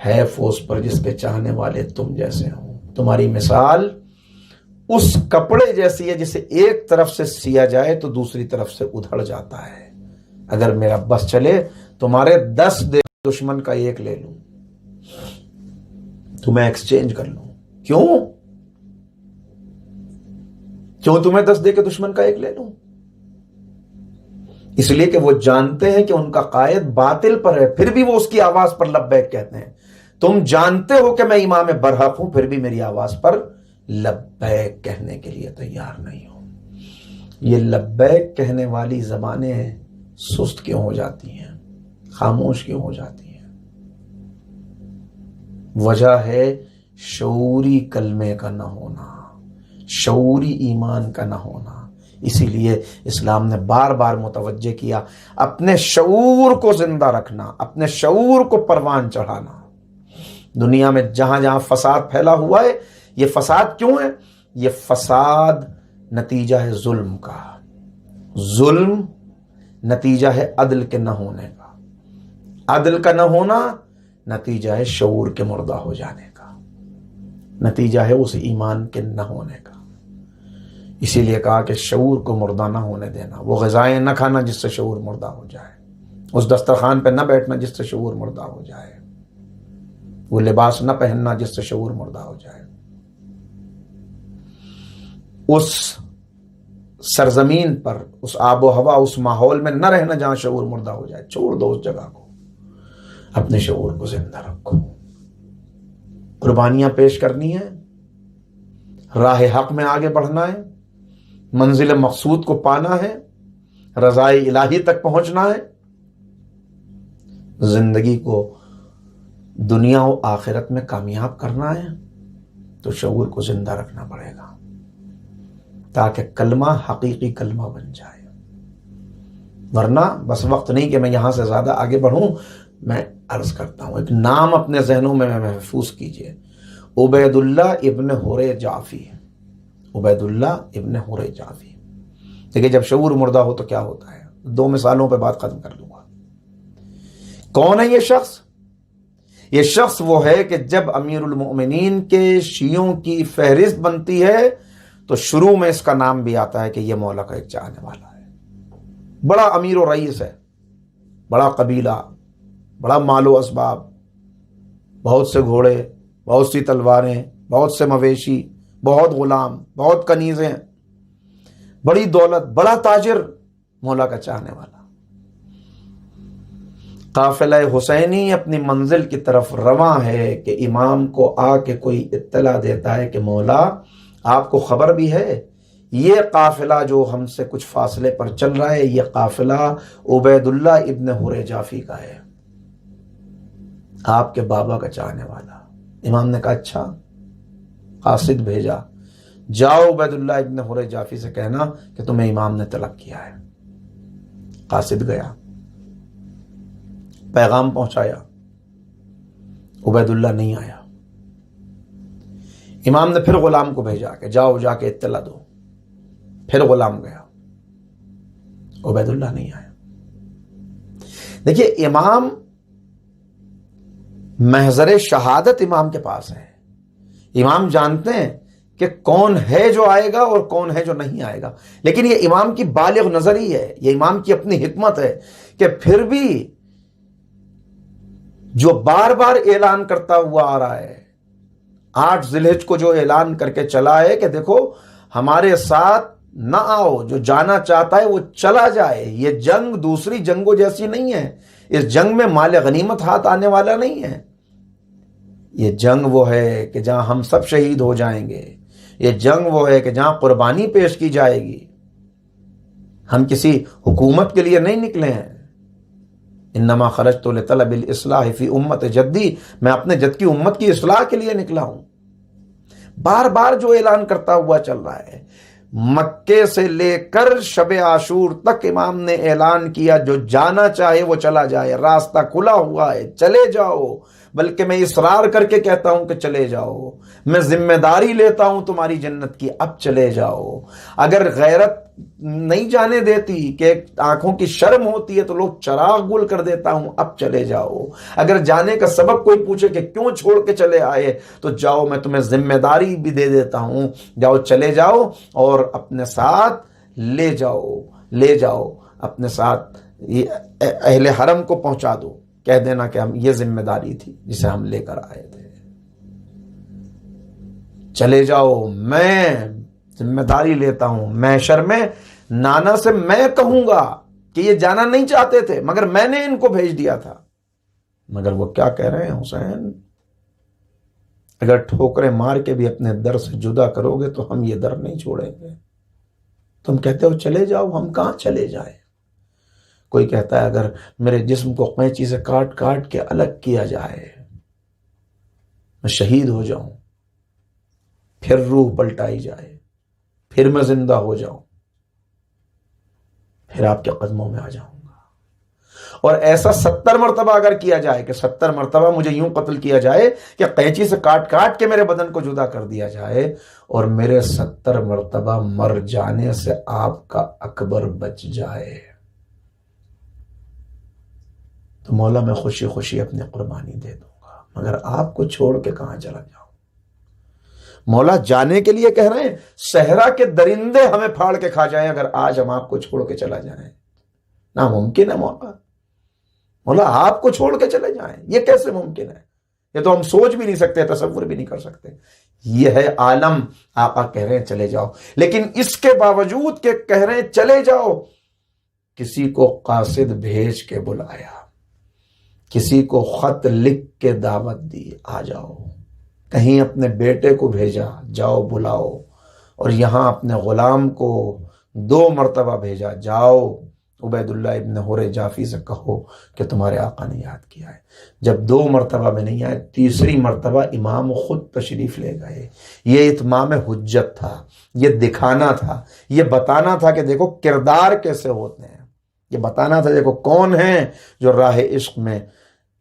ہے فوس پر جس کے چاہنے والے تم جیسے ہوں، تمہاری مثال اس کپڑے جیسی ہے جسے ایک طرف سے سیا جائے تو دوسری طرف سے ادھڑ جاتا ہے۔ اگر میرا بس چلے تمہارے 10 دے دشمن کا ایک لے لوں، تمہیں ایکسچینج کر لوں۔ کیوں تمہیں 10 دے کے دشمن کا ایک لے لوں؟ اس لیے کہ وہ جانتے ہیں کہ ان کا قائد باطل پر ہے، پھر بھی وہ اس کی آواز پر لبیک کہتے ہیں۔ تم جانتے ہو کہ میں امام برحق ہوں، پھر بھی میری آواز پر لبیک کہنے کے لیے تیار نہیں ہوں۔ یہ لبیک کہنے والی زبانیں سست کیوں ہو جاتی ہیں، خاموش کیوں ہو جاتی ہیں؟ وجہ ہے شعوری کلمے کا نہ ہونا، شعوری ایمان کا نہ ہونا۔ اسی لیے اسلام نے بار بار متوجہ کیا اپنے شعور کو زندہ رکھنا، اپنے شعور کو پروان چڑھانا۔ دنیا میں جہاں جہاں فساد پھیلا ہوا ہے، یہ فساد کیوں ہے؟ یہ فساد نتیجہ ہے ظلم کا، ظلم نتیجہ ہے عدل کے نہ ہونے کا، عدل کا نہ ہونا نتیجہ ہے شعور کے مردہ ہو جانے کا، نتیجہ ہے اس ایمان کے نہ ہونے کا۔ اسی لیے کہا کہ شعور کو مردہ نہ ہونے دینا، وہ غذائیں نہ کھانا جس سے شعور مردہ ہو جائے، اس دسترخوان پہ نہ بیٹھنا جس سے شعور مردہ ہو جائے، وہ لباس نہ پہننا جس سے شعور مردہ ہو جائے، اس سرزمین پر، اس آب و ہوا، اس ماحول میں نہ رہنا جہاں شعور مردہ ہو جائے۔ چھوڑ دو اس جگہ کو، اپنے شعور کو زندہ رکھو۔ قربانیاں پیش کرنی ہے، راہ حق میں آگے بڑھنا ہے، منزل مقصود کو پانا ہے، رضائے الہی تک پہنچنا ہے، زندگی کو دنیا و آخرت میں کامیاب کرنا ہے، تو شعور کو زندہ رکھنا پڑے گا تاکہ کلمہ حقیقی کلمہ بن جائے۔ ورنہ بس وقت نہیں کہ میں یہاں سے زیادہ آگے بڑھوں۔ میں عرض کرتا ہوں، ایک نام اپنے ذہنوں میں محفوظ کیجئے، عبید اللہ ابن حرے جعفی، عبید اللہ ابن حرے جعفی۔ دیکھیں جب شعور مردہ ہو تو کیا ہوتا ہے، 2 مثالوں پہ بات ختم کر دوں گا۔ کون ہے یہ شخص؟ یہ شخص وہ ہے کہ جب امیر المؤمنین کے شیعوں کی فہرست بنتی ہے تو شروع میں اس کا نام بھی آتا ہے کہ یہ مولا کا ایک چاہنے والا ہے، بڑا امیر و رئیس ہے، بڑا قبیلہ، بڑا مال و اسباب، بہت سے گھوڑے، بہت سی تلواریں، بہت سے مویشی، بہت غلام، بہت کنیزیں، بڑی دولت، بڑا تاجر، مولا کا چاہنے والا۔ قافلہ حسینی اپنی منزل کی طرف رواں ہے کہ امام کو آ کے کوئی اطلاع دیتا ہے کہ مولا آپ کو خبر بھی ہے یہ قافلہ جو ہم سے کچھ فاصلے پر چل رہا ہے، یہ قافلہ عبید اللہ ابن حرے جعفی کا ہے، آپ کے بابا کا چاہنے والا۔ امام نے کہا اچھا، قاصد بھیجا، جاؤ عبید اللہ ابن حر جافی سے کہنا کہ تمہیں امام نے طلب کیا ہے۔ قاصد گیا، پیغام پہنچایا، عبید اللہ نہیں آیا۔ امام نے پھر غلام کو بھیجا کہ جاؤ جا کے اطلاع دو۔ پھر غلام گیا، عبید اللہ نہیں آیا۔ دیکھیے امام، محضر شہادت امام کے پاس ہے۔ امام جانتے ہیں کہ کون ہے جو آئے گا اور کون ہے جو نہیں آئے گا، لیکن یہ امام کی بالغ نظری ہے، یہ امام کی اپنی حکمت ہے کہ پھر بھی جو بار بار اعلان کرتا ہوا آ رہا ہے، 8 ذی الحجہ کو جو اعلان کر کے چلا ہے کہ دیکھو ہمارے ساتھ نہ آؤ، جو جانا چاہتا ہے وہ چلا جائے، یہ جنگ دوسری جنگوں جیسی نہیں ہے، اس جنگ میں مال غنیمت ہاتھ آنے والا نہیں ہے، یہ جنگ وہ ہے کہ جہاں ہم سب شہید ہو جائیں گے، یہ جنگ وہ ہے کہ جہاں قربانی پیش کی جائے گی۔ ہم کسی حکومت کے لیے نہیں نکلے ہیں، انما خرجت لطلب الاصلاح فی امت جدی، میں اپنے جد کی امت کی اصلاح کے لیے نکلا ہوں۔ بار بار جو اعلان کرتا ہوا چل رہا ہے، مکے سے لے کر شب عاشور تک امام نے اعلان کیا جو جانا چاہے وہ چلا جائے، راستہ کھلا ہوا ہے، چلے جاؤ، بلکہ میں اصرار کر کے کہتا ہوں کہ چلے جاؤ، میں ذمہ داری لیتا ہوں تمہاری جنت کی، اب چلے جاؤ۔ اگر غیرت نہیں جانے دیتی کہ آنکھوں کی شرم ہوتی ہے تو لوگ چراغ گل کر دیتا ہوں، اب چلے جاؤ۔ اگر جانے کا سبب کوئی پوچھے کہ کیوں چھوڑ کے چلے آئے تو جاؤ، میں تمہیں ذمہ داری بھی دے دیتا ہوں، جاؤ چلے جاؤ اور اپنے ساتھ لے جاؤ اپنے ساتھ اہل حرم کو پہنچا دو، کہہ دینا کہ ہم یہ ذمہ داری تھی جسے ہم لے کر آئے تھے، چلے جاؤ، میں ذمہ داری لیتا ہوں۔ محشر میں نانا سے میں کہوں گا کہ یہ جانا نہیں چاہتے تھے مگر میں نے ان کو بھیج دیا تھا۔ مگر وہ کیا کہہ رہے ہیں حسین، اگر ٹھوکریں مار کے بھی اپنے در سے جدا کرو گے تو ہم یہ در نہیں چھوڑیں گے۔ تم کہتے ہو چلے جاؤ، ہم کہاں چلے جائیں؟ کوئی کہتا ہے اگر میرے جسم کو قینچی سے کاٹ کاٹ کے الگ کیا جائے، میں شہید ہو جاؤں، پھر روح پلٹائی جائے، پھر میں زندہ ہو جاؤں، پھر آپ کے قدموں میں آ جاؤں گا۔ اور ایسا 70 مرتبہ اگر کیا جائے کہ 70 مرتبہ مجھے یوں قتل کیا جائے کہ قینچی سے کاٹ کاٹ کے میرے بدن کو جدا کر دیا جائے اور میرے 70 مرتبہ مر جانے سے آپ کا اکبر بچ جائے تو مولا میں خوشی خوشی اپنی قربانی دے دوں گا، مگر آپ کو چھوڑ کے کہاں چلا جاؤں؟ مولا جانے کے لیے کہہ رہے ہیں، صحرا کے درندے ہمیں پھاڑ کے کھا جائیں اگر آج ہم آپ کو چھوڑ کے چلا جائیں، ناممکن ہے مولا آپ کو چھوڑ کے چلے جائیں، یہ کیسے ممکن ہے؟ یہ تو ہم سوچ بھی نہیں سکتے، تصور بھی نہیں کر سکتے۔ یہ ہے عالم، آقا کہہ رہے ہیں چلے جاؤ، لیکن اس کے باوجود کہ کہہ رہے ہیں چلے جاؤ، کسی کو قاصد بھیج کے بلایا، کسی کو خط لکھ کے دعوت دی، آ جاؤ، کہیں اپنے بیٹے کو بھیجا، جاؤ بلاؤ، اور یہاں اپنے غلام کو 2 مرتبہ بھیجا، جاؤ عبید اللہ ابن حر جافی سے کہو کہ تمہارے آقا نے یاد کیا ہے۔ جب 2 مرتبہ میں نہیں آئے، تیسری مرتبہ امام خود تشریف لے گئے۔ یہ اتمام حجت تھا، یہ دکھانا تھا، یہ بتانا تھا کہ دیکھو کردار کیسے ہوتے ہیں، یہ بتانا تھا دیکھو کون ہیں جو راہ عشق میں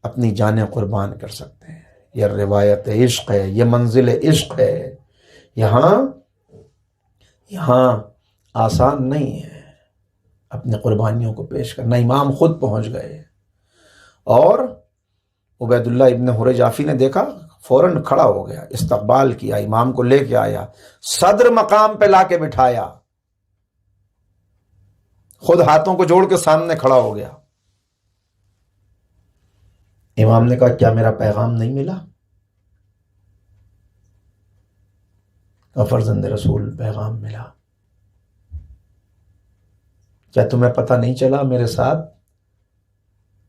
اپنی جانیں قربان کر سکتے ہیں۔ یہ روایت عشق ہے، یہ منزل عشق ہے، یہاں آسان نہیں ہے اپنی قربانیوں کو پیش کرنا۔ امام خود پہنچ گئے اور عبید اللہ ابن حر جافی نے دیکھا، فوراً کھڑا ہو گیا، استقبال کیا، امام کو لے کے آیا، صدر مقام پہ لا کے بٹھایا، خود ہاتھوں کو جوڑ کے سامنے کھڑا ہو گیا۔ امام نے کہا کیا میرا پیغام نہیں ملا؟ کہا فرزند رسول پیغام ملا۔ کیا تمہیں پتہ نہیں چلا میرے ساتھ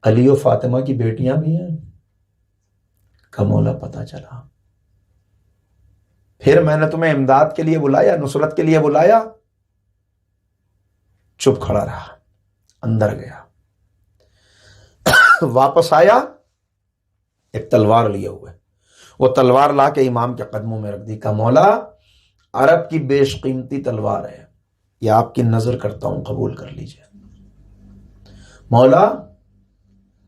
علی و فاطمہ کی بیٹیاں بھی ہیں؟ کہا مولا پتہ چلا۔ پھر میں نے تمہیں امداد کے لیے بلایا، نصرت کے لیے بلایا، چپ کھڑا رہا، اندر گیا، واپس آیا، ایک تلوار لیے ہوئے، وہ تلوار لا کے امام کے قدموں میں رکھ دی، کہا مولا عرب کی بیش قیمتی تلوار ہے، یہ آپ کی نظر کرتا ہوں، قبول کر لیجئے۔ مولا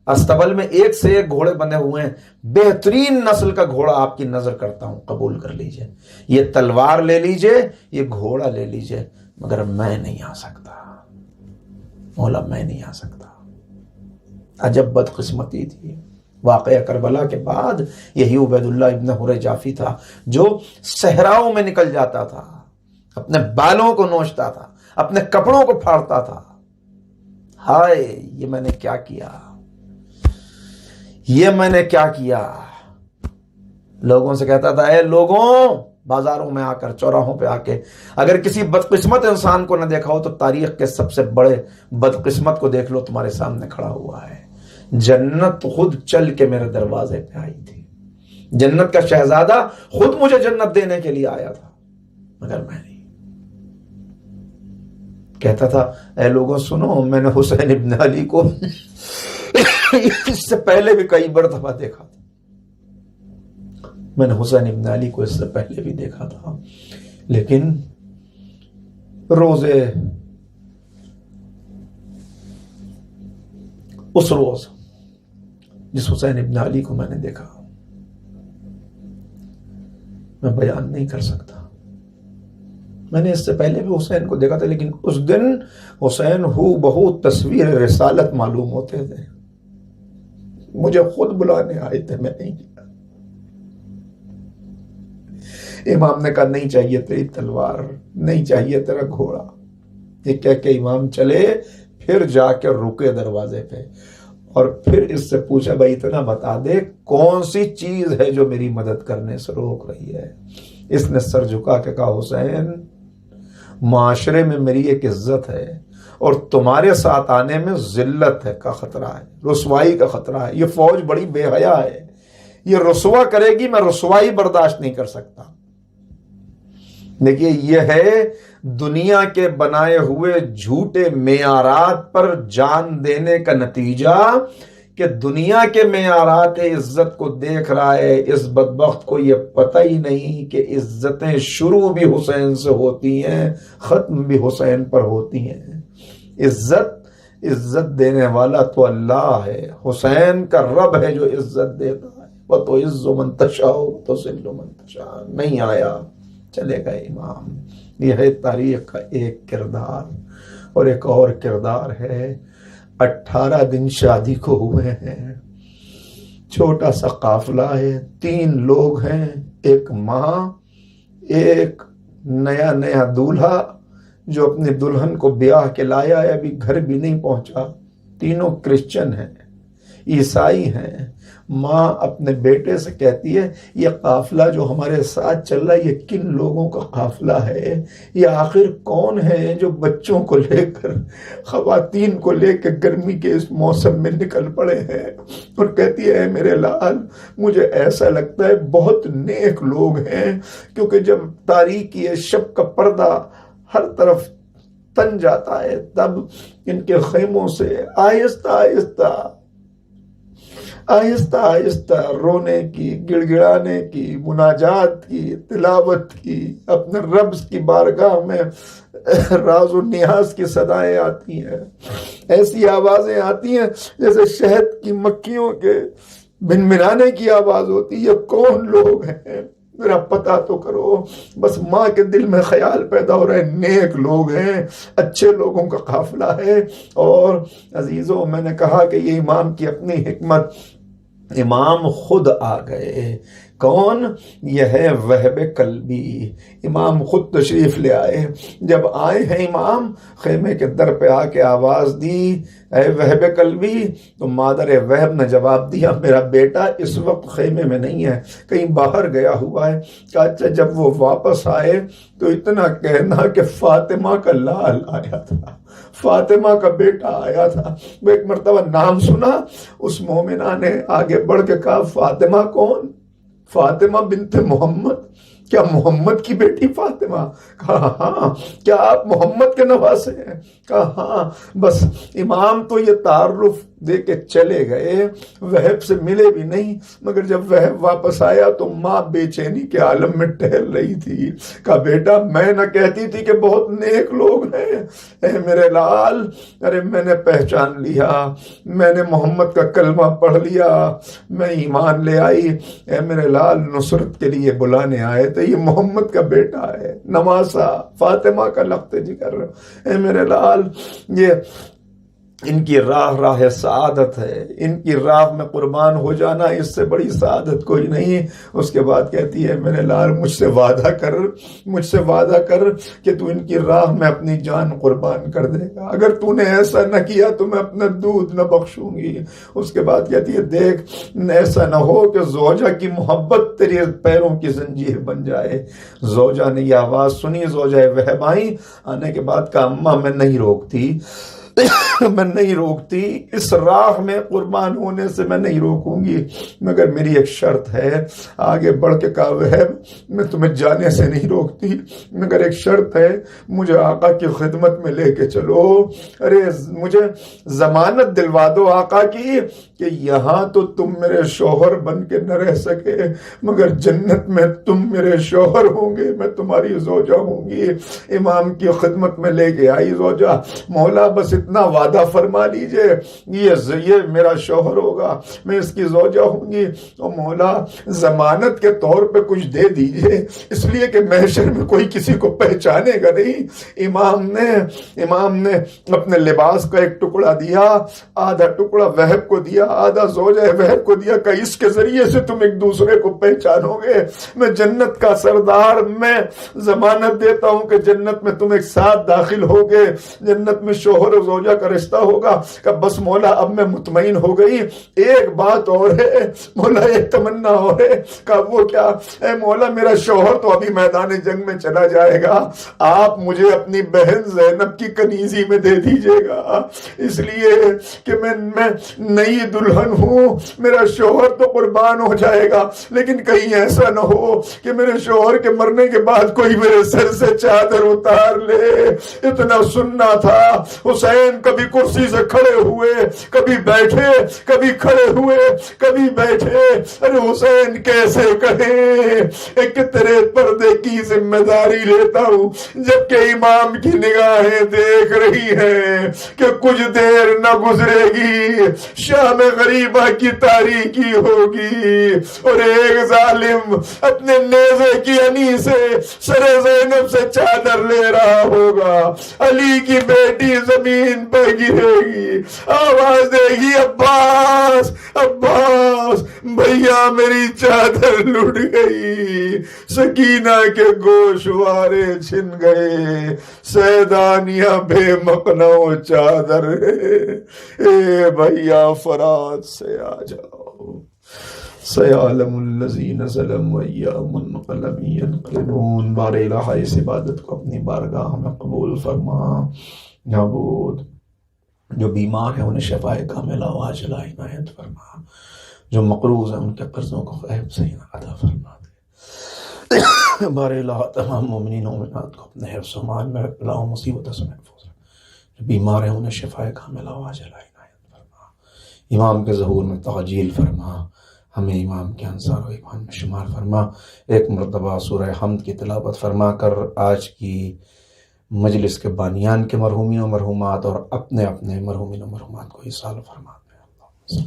استبل میں ایک سے ایک گھوڑے بندے ہوئے ہیں، بہترین نسل کا گھوڑا آپ کی نظر کرتا ہوں، قبول کر لیجئے، یہ تلوار لے لیجئے، یہ گھوڑا لے لیجئے، مگر میں نہیں آ سکتا مولا، میں نہیں آ سکتا۔ عجب بدقسمتی تھی۔ واقعہ کربلا کے بعد یہی عبید اللہ ابن حر جافی تھا جو صحراؤں میں نکل جاتا تھا، اپنے بالوں کو نوچتا تھا، اپنے کپڑوں کو پھاڑتا تھا، ہائے یہ میں نے کیا کیا، یہ میں نے کیا کیا۔ لوگوں سے کہتا تھا اے لوگوں، بازاروں میں آ کر، چوراہوں پہ آ کے اگر کسی بدقسمت انسان کو نہ دیکھا ہو تو تاریخ کے سب سے بڑے بدقسمت کو دیکھ لو، تمہارے سامنے کھڑا ہوا ہے۔ جنت خود چل کے میرے دروازے پہ آئی تھی، جنت کا شہزادہ خود مجھے جنت دینے کے لیے آیا تھا، مگر میں نہیں۔ کہتا تھا اے لوگوں سنو، میں نے حسین ابن علی کو اس سے پہلے بھی کئی بار دفعہ دیکھا تھا، میں نے حسین ابن علی کو اس سے پہلے بھی دیکھا تھا، لیکن روزے اس روز جس حسین ابن علی کو میں نے دیکھا میں بیان نہیں کر سکتا۔ میں نے اس سے پہلے بھی حسین کو دیکھا تھا، لیکن اس دن حسین ہو بہو تصویر رسالت معلوم ہوتے تھے، مجھے خود بلانے آئے تھے، میں نہیں گیا۔ امام نے کہا نہیں چاہیے تیری تلوار، نہیں چاہیے تیرا گھوڑا، یہ کہہ کے امام چلے، پھر جا کے رکے دروازے پہ اور پھر اس سے پوچھا بھائی اتنا بتا دے کون سی چیز ہے جو میری مدد کرنے سے روک رہی ہے۔ اس نے سر جھکا کے کہا حسین معاشرے میں میری ایک عزت ہے اور تمہارے ساتھ آنے میں ذلت ہے کا خطرہ ہے، رسوائی کا خطرہ ہے، یہ فوج بڑی بے حیا ہے، یہ رسوا کرے گی، میں رسوائی برداشت نہیں کر سکتا۔ دیکھیے یہ ہے دنیا کے بنائے ہوئے جھوٹے معیارات پر جان دینے کا نتیجہ کہ دنیا کے معیارات عزت کو دیکھ رہا ہے۔ اس بدبخت کو یہ پتہ ہی نہیں کہ عزتیں شروع بھی حسین سے ہوتی ہیں، ختم بھی حسین پر ہوتی ہیں۔ عزت دینے والا تو اللہ ہے، حسین کا رب ہے جو عزت دیتا ہے۔ وَتُعِزُّ مَن تَشَاءُ وَتُذِلُّ مَن تَشَاءُ۔ نہیں آیا، چلے گئے امام۔ یہ ہے تاریخ کا ایک کردار، اور ایک اور کردار ہے 18 دن شادی کو ہوئے ہیں، چھوٹا سا قافلہ ہے، 3 لوگ ہیں، ایک ماں، ایک نیا دولہا جو اپنی دلہن کو بیاہ کے لایا ہے، ابھی گھر بھی نہیں پہنچا، تینوں کرسچن ہیں، عیسائی ہیں۔ ماں اپنے بیٹے سے کہتی ہے یہ قافلہ جو ہمارے ساتھ چل رہا ہے یہ کن لوگوں کا قافلہ ہے، یہ آخر کون ہے جو بچوں کو لے کر، خواتین کو لے کے گرمی کے اس موسم میں نکل پڑے ہیں۔ اور کہتی ہے میرے لال مجھے ایسا لگتا ہے بہت نیک لوگ ہیں، کیونکہ جب تاریکی شب کا پردہ ہر طرف تن جاتا ہے تب ان کے خیموں سے آہستہ آہستہ رونے کی، گڑ گڑانے کی، مناجات کی، تلاوت کی، اپنے رب کی بارگاہ میں راز و نیاز کی صدائیں آتی ہیں، ایسی آوازیں آتی ہیں جیسے شہد کی مکھیوں کے بھنبھنانے کی آواز ہوتی ہے۔ یہ کون لوگ ہیں میرا پتہ تو کرو۔ بس ماں کے دل میں خیال پیدا ہو رہے نیک لوگ ہیں، اچھے لوگوں کا قافلہ ہے۔ اور عزیزوں میں نے کہا کہ یہ امام کی اپنی حکمت، امام خود آ گئے۔ کون؟ یہ ہے وہب قلبی، امام خود تشریف لے آئے۔ جب آئے ہیں امام، خیمے کے در پہ آ کے آواز دی اے وہب قلبی، تو مادر وہب نے جواب دیا میرا بیٹا اس وقت خیمے میں نہیں ہے، کہیں باہر گیا ہوا ہے۔ کہا اچھا جب وہ واپس آئے تو اتنا کہنا کہ فاطمہ کا لال آیا تھا، فاطمہ کا بیٹا آیا تھا۔ وہ ایک مرتبہ نام سنا، اس مومنہ نے آگے بڑھ کے کہا فاطمہ کون؟ فاطمہ بنت محمد۔ کیا محمد کی بیٹی فاطمہ؟ کہا ہاں۔ کیا آپ محمد کے نواسے ہیں؟ کہا ہاں۔ بس امام تو یہ تعارف دے کے چلے گئے، وہب سے ملے بھی نہیں، مگر جب وہب واپس آیا تو ماں بے چینی کے عالم میں ٹہل رہی تھی۔ کہا بیٹا میں نہ کہتی تھی کہ بہت نیک لوگ ہیں؟ اے میرے لال، ارے میں نے پہچان لیا، میں نے محمد کا کلمہ پڑھ لیا، میں ایمان لے آئی۔ اے میرے لال، نصرت کے لیے بلانے آئے تھے، یہ محمد کا بیٹا ہے، نواسا فاطمہ کا لخت جگر۔ اے میرے لال، یہ ان کی راہ سعادت ہے، ان کی راہ میں قربان ہو جانا اس سے بڑی سعادت کوئی نہیں۔ اس کے بعد کہتی ہے میرے لال مجھ سے وعدہ کر کہ تو ان کی راہ میں اپنی جان قربان کر دے گا، اگر تو نے ایسا نہ کیا تو میں اپنا دودھ نہ بخشوں گی۔ اس کے بعد کہتی ہے دیکھ ایسا نہ ہو کہ زوجہ کی محبت تیرے پیروں کی زنجیر بن جائے۔ زوجہ نے یہ آواز سنی، زوجہ وہب آئی، آنے کے بعد کہا اماں میں نہیں روکتی، میں نہیں روکتی، اس راہ میں قربان ہونے سے میں نہیں روکوں گی، مگر میری ایک شرط ہے۔ آگے بڑھ کے کہا وہب میں تمہیں جانے سے نہیں روکتی، مگر ایک شرط ہے، مجھے آقا کی خدمت میں لے کے چلو۔ ارے مجھے ضمانت دلوا دو آقا کی کہ یہاں تو تم میرے شوہر بن کے نہ رہ سکے، مگر جنت میں تم میرے شوہر ہوں گے، میں تمہاری زوجہ ہوں گی۔ امام کی خدمت میں لے کے آئی زوجہ، مولا بس اتنا وعدہ فرما لیجئے یہ میرا شوہر ہوگا، میں اس کی زوجہ ہوں گی، اور مولا ضمانت کے طور پہ کچھ دے دیجئے، اس لیے کہ محشر میں کوئی کسی کو پہچانے گا نہیں۔ امام نے اپنے لباس کا ایک ٹکڑا دیا، آدھا ٹکڑا وہب کو دیا، آدھا زوجہ وہب کو دیا کہ اس کے ذریعے سے تم ایک دوسرے کو پہچانو گے، میں جنت کا سردار، میں ضمانت دیتا ہوں کہ جنت میں تم ایک ساتھ داخل ہوگے، جنت میں شوہر و زوجہ کا رشتہ ہوگا۔ کہ بس مولا اب میں مطمئن ہو گئی، ایک بات اور ہے مولا، ایک تمنا اور ہے۔ کہ وہ کیا؟ اے مولا میرا شوہر تو ابھی میدان جنگ میں چلا جائے گا، آپ مجھے اپنی بہن زینب کی کنیزی میں دے دیجئے گا، اس لیے کہ میں نئی دلہن ہوں، میرا شوہر تو قربان ہو جائے گا، لیکن کہیں ایسا نہ ہو کہ میرے شوہر کے مرنے کے بعد کوئی میرے سر سے چادر اتار لے۔ اتنا سننا تھا، حسین کبھی کرسی سے کھڑے ہوئے، کبھی بیٹھے، کبھی کھڑے ہوئے، کبھی بیٹھے۔ ارے حسین کیسے کہیں کہ تیرے پردے کی ذمہ داری لیتا ہوں، جبکہ امام کی نگاہیں دیکھ رہی ہیں کہ کچھ دیر نہ گزرے گی، شام غریبہ کی تاریکی ہوگی، اور ایک ظالم اپنے نیزے کی انی سے سر زینب سے چادر لے رہا ہوگا، علی کی بیٹی زمین پہ گرے گی، آواز دے گی عباس عباس بھیا میری چادر لٹ گئی، سکینہ کے گوشوارے چھن گئے، سیدانیہ بے مقنع چادر ہے، اے بھیا فرات سے آ جاؤ، سیعلم الذین ظلموا ایام منقلب ینقلبون۔ بار الہ اس عبادت کو اپنی بارگاہ میں قبول فرما۔ معبود جو بیمار ہیں انہیں شفائے کاملہ عاجلہ عنایت فرما، جو مقروض ہیں ان کے قرضوں کو غیب سے ادا فرما دے۔ بار الہ تمام مومنین و مومنات کو اپنے حفظ و امان میں رکھ، بلا و مصیبت سے محفوظ رکھ، جو بیمار ہیں انہیں شفائے کاملہ عاجلہ عنایت فرما، امام کے ظہور میں تعجیل فرما، ہمیں امام کے انصار و ایمان میں شمار فرما۔ ایک مرتبہ سورہ حمد کی تلاوت فرما کر آج کی مجلس کے بانیان کے مرحومین و مرحومات اور اپنے مرحومین و مرحومات کو ایصال فرما دیں۔